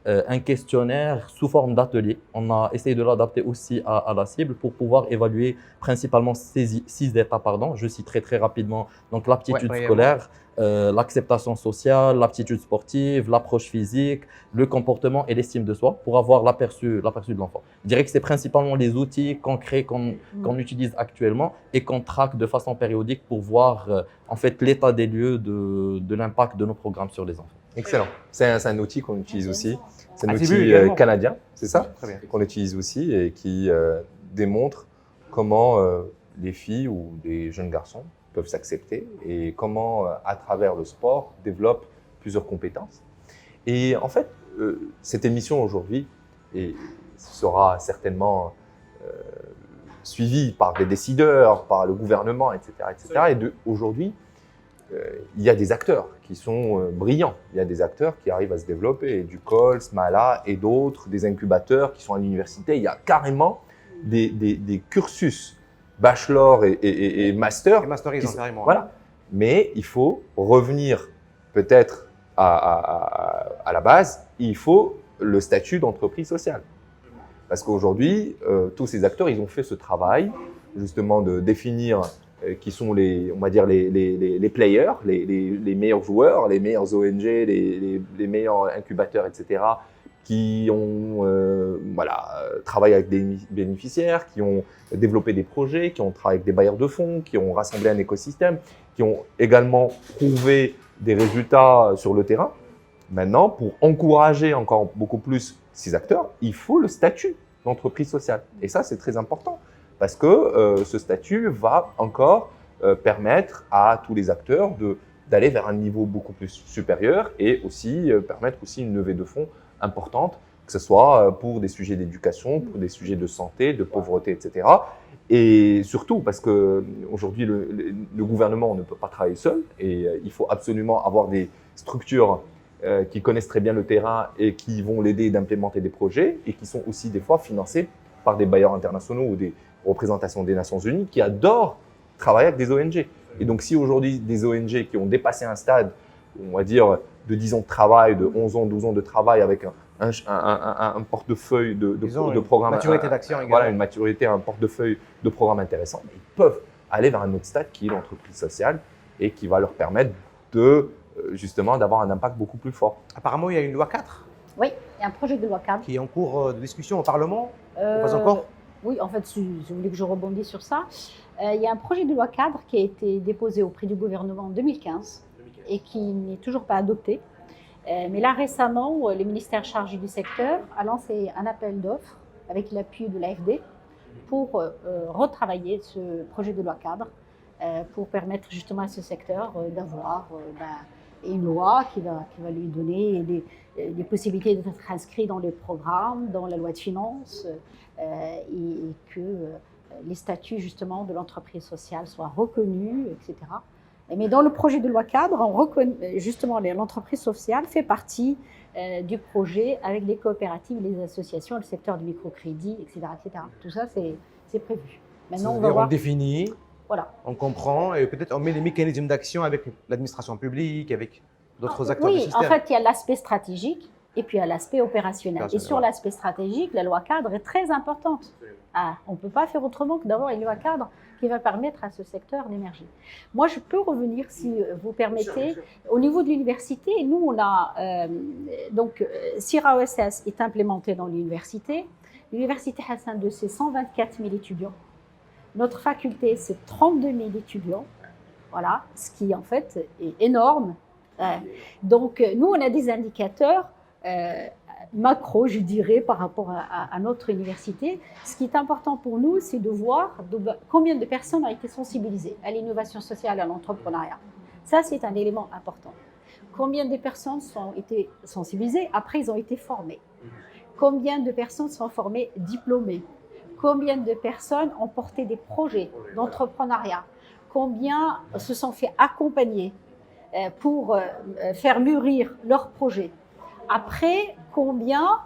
un questionnaire sous forme d'atelier. On a essayé de l'adapter aussi à la cible pour pouvoir évaluer principalement 6 étapes. Je citerai très rapidement donc l'aptitude scolaire, l'acceptation sociale, l'aptitude sportive, l'approche physique, le comportement et l'estime de soi pour avoir l'aperçu de l'enfant. Je dirais que c'est principalement les outils concrets qu'on utilise actuellement et qu'on traque de façon périodique pour voir en fait l'état des lieux de l'impact de nos programmes sur les enfants. Excellent. C'est un outil qu'on utilise aussi. C'est un outil canadien, c'est ça, qu'on utilise aussi et qui démontre comment les filles ou les jeunes garçons peuvent s'accepter et comment, à travers le sport, développent plusieurs compétences. Et en fait, cette émission aujourd'hui sera certainement suivie par des décideurs, par le gouvernement, etc. Et aujourd'hui, il y a des acteurs qui sont brillants. Il y a des acteurs qui arrivent à se développer, du Cols, Mala et d'autres, des incubateurs qui sont à l'université. Il y a carrément des cursus bachelor et master. Et masterisant carrément. Voilà. Mais il faut revenir peut-être à la base, il faut le statut d'entreprise sociale. Parce qu'aujourd'hui, tous ces acteurs, ils ont fait ce travail justement de définir qui sont les players, les meilleurs joueurs, les meilleurs ONG, les meilleurs incubateurs, etc., qui ont travaillé avec des bénéficiaires, qui ont développé des projets, qui ont travaillé avec des bailleurs de fonds, qui ont rassemblé un écosystème, qui ont également prouvé des résultats sur le terrain. Maintenant, pour encourager encore beaucoup plus ces acteurs, il faut le statut d'entreprise sociale. Et ça, c'est très important parce que ce statut va encore permettre à tous les acteurs d'aller vers un niveau beaucoup plus supérieur et aussi permettre aussi une levée de fonds importante, que ce soit pour des sujets d'éducation, pour des sujets de santé, de pauvreté, etc. Et surtout parce qu'aujourd'hui, le gouvernement ne peut pas travailler seul et il faut absolument avoir des structures qui connaissent très bien le terrain et qui vont l'aider d'implémenter des projets et qui sont aussi des fois financés par des bailleurs internationaux ou des représentations des Nations Unies qui adorent travailler avec des ONG. Et donc si aujourd'hui des ONG qui ont dépassé un stade, on va dire, de 10 ans de travail, de 11 ans, 12 ans de travail avec un portefeuille de programmes. Maturité d'action également. Voilà, une maturité, un portefeuille de programmes intéressants. Ils peuvent aller vers un autre stade qui est l'entreprise sociale et qui va leur permettre justement d'avoir un impact beaucoup plus fort. Apparemment, il y a une loi 4. Oui, il y a un projet de loi cadre. Qui est en cours de discussion au Parlement. Pas encore. Oui, en fait, si vous voulez que je rebondisse sur ça, il y a un projet de loi cadre qui a été déposé auprès du gouvernement en 2015 et qui n'est toujours pas adopté. Mais là, récemment, le ministère chargé du secteur a lancé un appel d'offres avec l'appui de l'AFD pour retravailler ce projet de loi cadre pour permettre justement à ce secteur d'avoir une loi qui va lui donner des possibilités d'être inscrit dans les programmes, dans la loi de finances, et que les statuts justement de l'entreprise sociale soient reconnus, etc. Mais dans le projet de loi cadre, on reconnaît justement l'entreprise sociale fait partie du projet avec les coopératives, les associations, le secteur du microcrédit, etc., etc. Tout ça, c'est prévu. Maintenant, on va voir. On définit, Voilà. on comprend et peut-être on met les mécanismes d'action avec l'administration publique, avec d'autres acteurs du Oui, système. en fait, il y a l'aspect stratégique et puis il y a l'aspect opérationnel. Et sur Ouais. l'aspect stratégique, la loi cadre est très importante. On ne peut pas faire autrement que d'avoir une loi cadre qui va permettre à ce secteur d'émerger. Moi, je peux revenir, si vous permettez, au niveau de l'université. Nous, on a donc CIRA OSS est implémenté dans l'université. L'université Hassan II, c'est 124 000 étudiants. Notre faculté, c'est 32 000 étudiants. Voilà, ce qui en fait est énorme. Donc, nous, on a des indicateurs macro, je dirais, par rapport à notre université. Ce qui est important pour nous, c'est de voir combien de personnes ont été sensibilisées à l'innovation sociale, à l'entrepreneuriat. Ça, c'est un élément important. Combien de personnes ont été sensibilisées? Après, ils ont été formés. Combien de personnes sont formées, diplômées? Combien de personnes ont porté des projets d'entrepreneuriat? Combien se sont fait accompagner pour faire mûrir leurs projets? Après, combien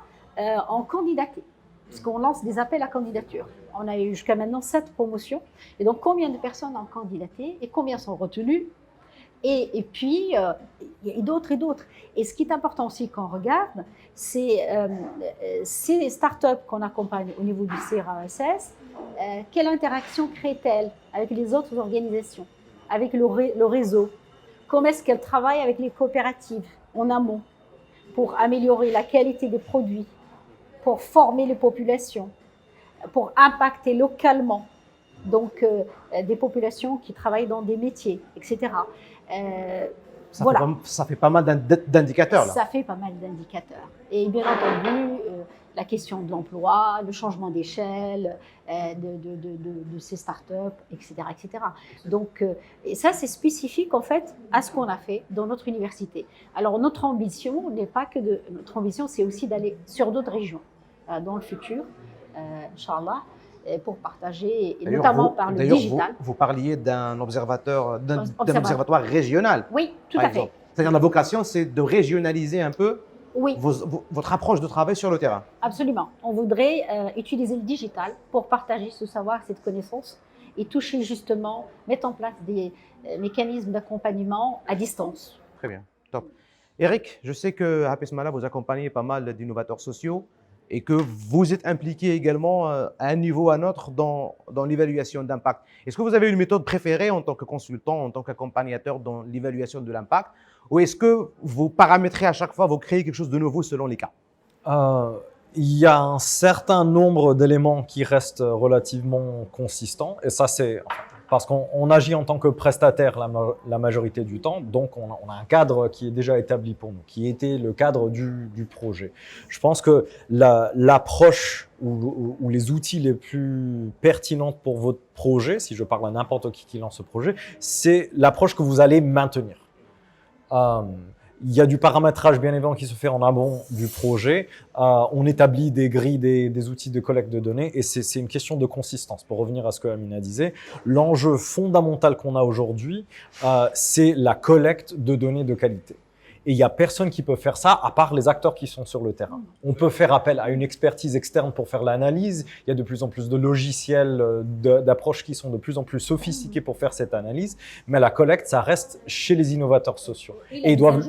ont candidaté? Parce qu'on lance des appels à candidature. On a eu jusqu'à maintenant 7 promotions. Et donc, combien de personnes ont candidaté et combien sont retenues? Et puis, il y a d'autres et d'autres. Et ce qui est important aussi qu'on regarde, c'est les startups qu'on accompagne au niveau du CIRA-OSS. Quelle interaction créent-elles avec les autres organisations, avec le réseau? Comment est-ce qu'elles travaillent avec les coopératives en amont pour améliorer la qualité des produits, pour former les populations, pour impacter localement donc des populations qui travaillent dans des métiers, etc. Ça fait pas mal d'indicateurs là. Ça fait pas mal d'indicateurs. Et bien entendu, la question de l'emploi, le changement d'échelle de ces startups, etc., etc. Donc, et ça, c'est spécifique en fait à ce qu'on a fait dans notre université. Alors, notre ambition n'est pas que notre ambition, c'est aussi d'aller sur d'autres régions dans le futur, Inch'Allah, pour partager, et notamment par le digital. Vous parliez d'un observatoire régional. Oui, tout à fait. C'est-à-dire la vocation, c'est de régionaliser un peu votre approche de travail sur le terrain. Absolument. On voudrait utiliser le digital pour partager ce savoir, cette connaissance et toucher justement, mettre en place des mécanismes d'accompagnement à distance. Très bien, top. Eric, je sais qu'à Pesmala, vous accompagnez pas mal d'innovateurs sociaux et que vous êtes impliqué également à un niveau ou à un autre dans l'évaluation d'impact. Est-ce que vous avez une méthode préférée en tant que consultant, en tant qu'accompagnateur dans l'évaluation de l'impact, ou est-ce que vous paramétrez à chaque fois, vous créez quelque chose de nouveau selon les cas? Il y a un certain nombre d'éléments qui restent relativement consistants, et ça c'est parce qu'on agit en tant que prestataire la majorité du temps, donc on a un cadre qui est déjà établi pour nous, qui était le cadre du projet. Je pense que l'approche ou les outils les plus pertinents pour votre projet, si je parle à n'importe qui lance ce projet, c'est l'approche que vous allez maintenir. Il y a du paramétrage bien évidemment qui se fait en amont du projet. On établit des grilles, des outils de collecte de données et c'est une question de consistance. Pour revenir à ce que Amina disait, l'enjeu fondamental qu'on a aujourd'hui, c'est la collecte de données de qualité. Et il n'y a personne qui peut faire ça à part les acteurs qui sont sur le terrain. On peut faire appel à une expertise externe pour faire l'analyse. Il y a de plus en plus de logiciels, d'approches qui sont de plus en plus sophistiqués pour faire cette analyse. Mais la collecte, ça reste chez les innovateurs sociaux. Et ils doivent...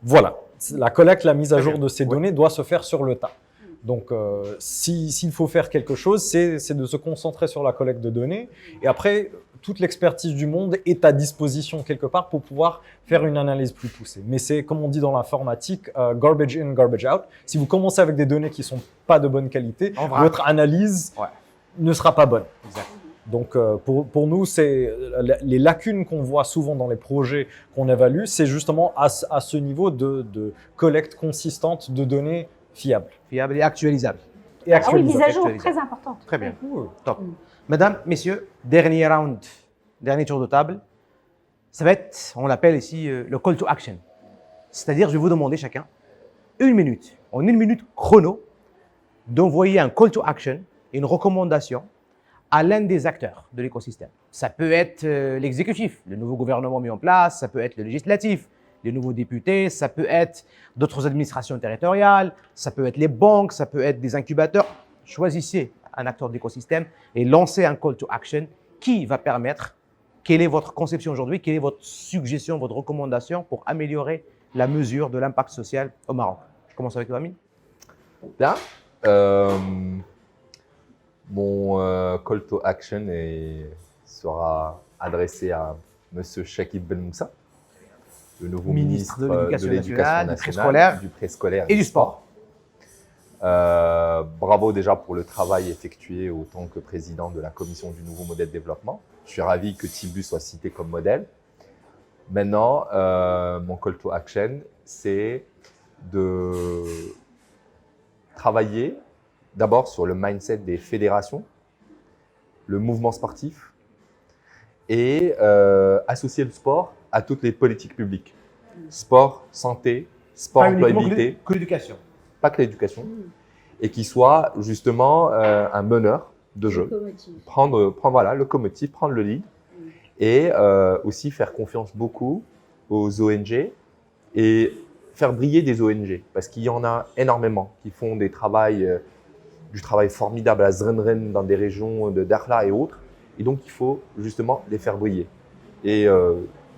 Voilà, la collecte, la mise à jour de ces données doit se faire sur le tas. Donc, s'il faut faire quelque chose, c'est de se concentrer sur la collecte de données. Et après, toute l'expertise du monde est à disposition quelque part pour pouvoir faire une analyse plus poussée. Mais c'est, comme on dit dans l'informatique, garbage in, garbage out. Si vous commencez avec des données qui ne sont pas de bonne qualité, votre analyse ne sera pas bonne. Exact. Donc, pour nous, c'est les lacunes qu'on voit souvent dans les projets qu'on évalue, c'est justement à ce niveau de collecte consistante de données fiables. Fiables et actualisables. Ah oui, mise à jour, très importante. Très bien, top. Mesdames, messieurs, dernier round, dernier tour de table. Ça va être, on l'appelle ici, le call to action. C'est-à-dire, je vais vous demander chacun, en 1 minute chrono, d'envoyer un call to action, une recommandation à l'un des acteurs de l'écosystème. Ça peut être l'exécutif, le nouveau gouvernement mis en place, ça peut être le législatif, les nouveaux députés, ça peut être d'autres administrations territoriales, ça peut être les banques, ça peut être des incubateurs. Choisissez un acteur de l'écosystème et lancez un call to action qui va permettre, quelle est votre conception aujourd'hui, quelle est votre suggestion, votre recommandation pour améliorer la mesure de l'impact social au Maroc. Je commence avec toi, Amine. Bien. Mon call to action sera adressé à Monsieur Chakib Ben Moussa, le nouveau ministre de l'Éducation nationale, du préscolaire et du sport. Bravo déjà pour le travail effectué en tant que président de la commission du nouveau modèle de développement. Je suis ravi que Tibu soit cité comme modèle. Maintenant, mon call to action, c'est de travailler d'abord sur le mindset des fédérations, le mouvement sportif et associer le sport à toutes les politiques publiques. Sport, santé, sport, employabilité. Que l'éducation. Pas que l'éducation. Et qui soit justement un meneur de jeu. Prendre voilà, locomotive, prendre le lead. Et aussi faire confiance beaucoup aux ONG et faire briller des ONG. Parce qu'il y en a énormément qui font du travail formidable à Zrenren dans des régions de Dakhla et autres. Et donc, il faut justement les faire briller. Et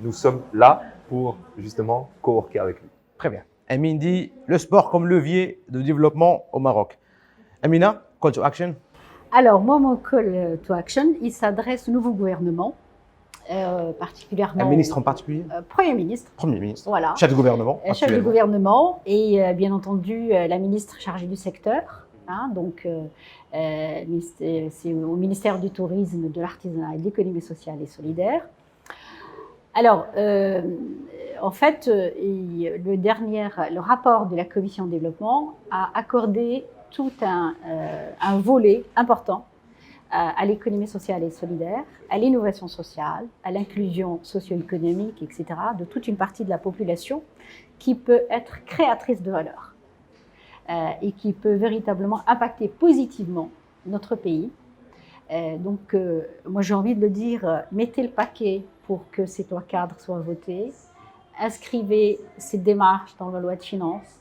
nous sommes là pour justement coworker avec lui. Très bien. Amine dit le sport comme levier de développement au Maroc. Amina, call to action. Alors, moi, mon call to action, il s'adresse au nouveau gouvernement, particulièrement… Un ministre en particulier Premier ministre. Premier ministre. Voilà. Chef de gouvernement. Chef de gouvernement et bien entendu la ministre chargée du secteur. Hein, donc, c'est au ministère du Tourisme, de l'Artisanat et de l'Économie sociale et solidaire. Alors, en fait, le rapport de la Commission de développement a accordé tout un volet important à l'économie sociale et solidaire, à l'innovation sociale, à l'inclusion socio-économique, etc., de toute une partie de la population qui peut être créatrice de valeur et qui peut véritablement impacter positivement notre pays. Donc, moi, j'ai envie de le dire, mettez le paquet pour que ces 3 cadres soient votés, inscrivez ces démarches dans la loi de finances,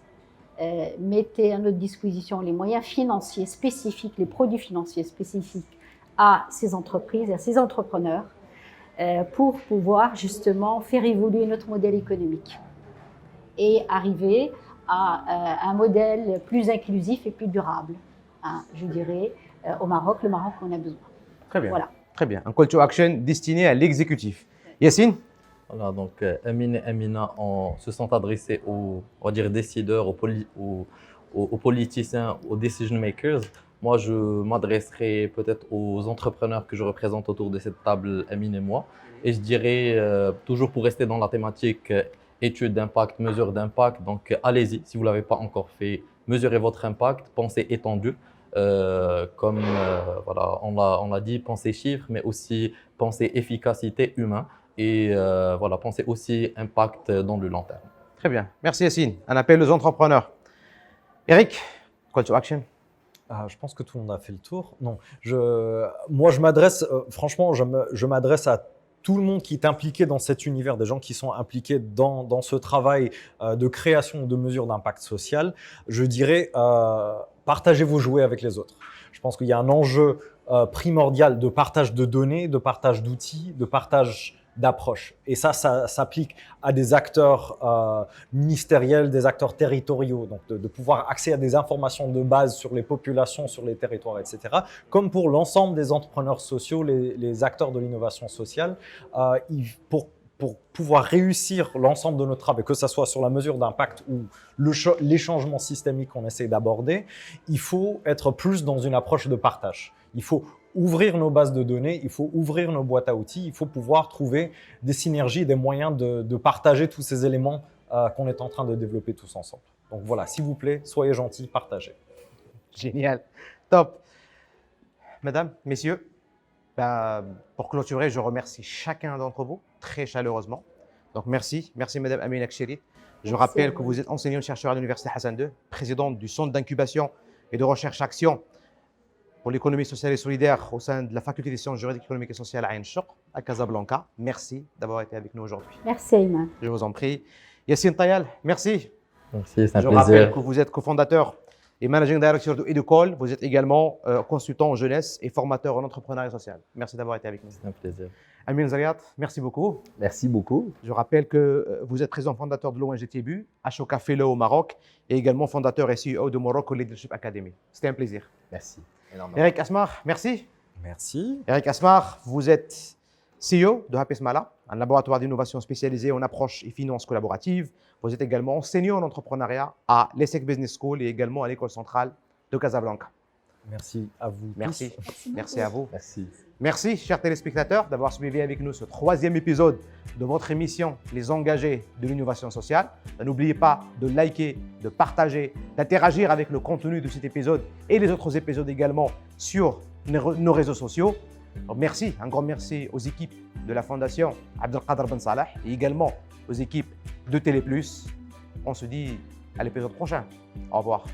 mettez à notre disposition les moyens financiers spécifiques, les produits financiers spécifiques à ces entreprises et à ces entrepreneurs pour pouvoir justement faire évoluer notre modèle économique et arriver à un modèle plus inclusif et plus durable, hein, je dirais, au Maroc, le Maroc qu'on a besoin. Très bien. Voilà. Très bien. Un call to action destiné à l'exécutif. Yassine. Voilà, donc Amine et Amina se sont adressés aux, on va dire, décideurs, aux politiciens, aux decision makers. Moi, je m'adresserai peut-être aux entrepreneurs que je représente autour de cette table, Amine et moi. Et je dirais, toujours pour rester dans la thématique étude d'impact, mesure d'impact, donc allez-y, si vous ne l'avez pas encore fait, mesurez votre impact, pensez étendu. Voilà, on l'a dit, pensez chiffres, mais aussi pensez efficacité humaine. Et voilà, pensez aussi impact dans le long terme. Très bien. Merci Yassine. Un appel aux entrepreneurs. Eric, call to action. Je pense que tout le monde a fait le tour. Non, moi je m'adresse, franchement, je m'adresse à tout le monde qui est impliqué dans cet univers, des gens qui sont impliqués dans ce travail de création de mesures d'impact social. Je dirais, partagez vos jouets avec les autres. Je pense qu'il y a un enjeu primordial de partage de données, de partage d'outils, de partage d'approche. Et ça s'applique à des acteurs ministériels, des acteurs territoriaux, donc de pouvoir accéder à des informations de base sur les populations, sur les territoires, etc. Comme pour l'ensemble des entrepreneurs sociaux, les acteurs de l'innovation sociale, pour pouvoir réussir l'ensemble de notre travail, que ce soit sur la mesure d'impact ou les changements systémiques qu'on essaie d'aborder, il faut être plus dans une approche de partage. Il faut ouvrir nos bases de données, il faut ouvrir nos boîtes à outils, il faut pouvoir trouver des synergies, des moyens de partager tous ces éléments qu'on est en train de développer tous ensemble. Donc voilà, s'il vous plaît, soyez gentils, partagez. Génial, top. Mesdames, messieurs, pour clôturer, je remercie chacun d'entre vous très chaleureusement. Donc merci Madame Amina Kshiri Je rappelle que vous êtes enseignant-chercheur à l'Université Hassan II, présidente du Centre d'incubation et de recherche-action pour l'économie sociale et solidaire au sein de la Faculté des sciences juridiques, économiques et sociales à Ain Chouk, à Casablanca. Merci d'avoir été avec nous aujourd'hui. Merci Ayman. Je vous en prie. Yassine Tayal, merci. Merci, c'est un Je plaisir. rappelle que vous êtes cofondateur et managing director de Educall. Vous êtes également consultant en jeunesse et formateur en entrepreneuriat social. Merci d'avoir été avec nous. C'est un plaisir. Amin Zariat, merci beaucoup. Merci beaucoup. Je rappelle que vous êtes président fondateur de l'ONG TBU, Ashoka Fellow au Maroc et également fondateur et CEO de Morocco Leadership Academy. C'était un plaisir. Merci. Énormément. Eric Asmar, merci. Merci. Eric Asmar, vous êtes CEO de Happy Smala, un laboratoire d'innovation spécialisé en approche et finances collaboratives. Vous êtes également enseignant en entrepreneuriat à l'ESSEC Business School et également à l'École centrale de Casablanca. Merci à vous. Merci. tous. Merci à vous. Merci. Merci, chers téléspectateurs, d'avoir suivi avec nous ce 3e épisode de votre émission Les engagés de l'innovation sociale. N'oubliez pas de liker, de partager, d'interagir avec le contenu de cet épisode et les autres épisodes également sur nos réseaux sociaux. Donc, merci, un grand merci aux équipes de la Fondation Abdelkader Ben Salah et également aux équipes de Télé+. On se dit à l'épisode prochain. Au revoir.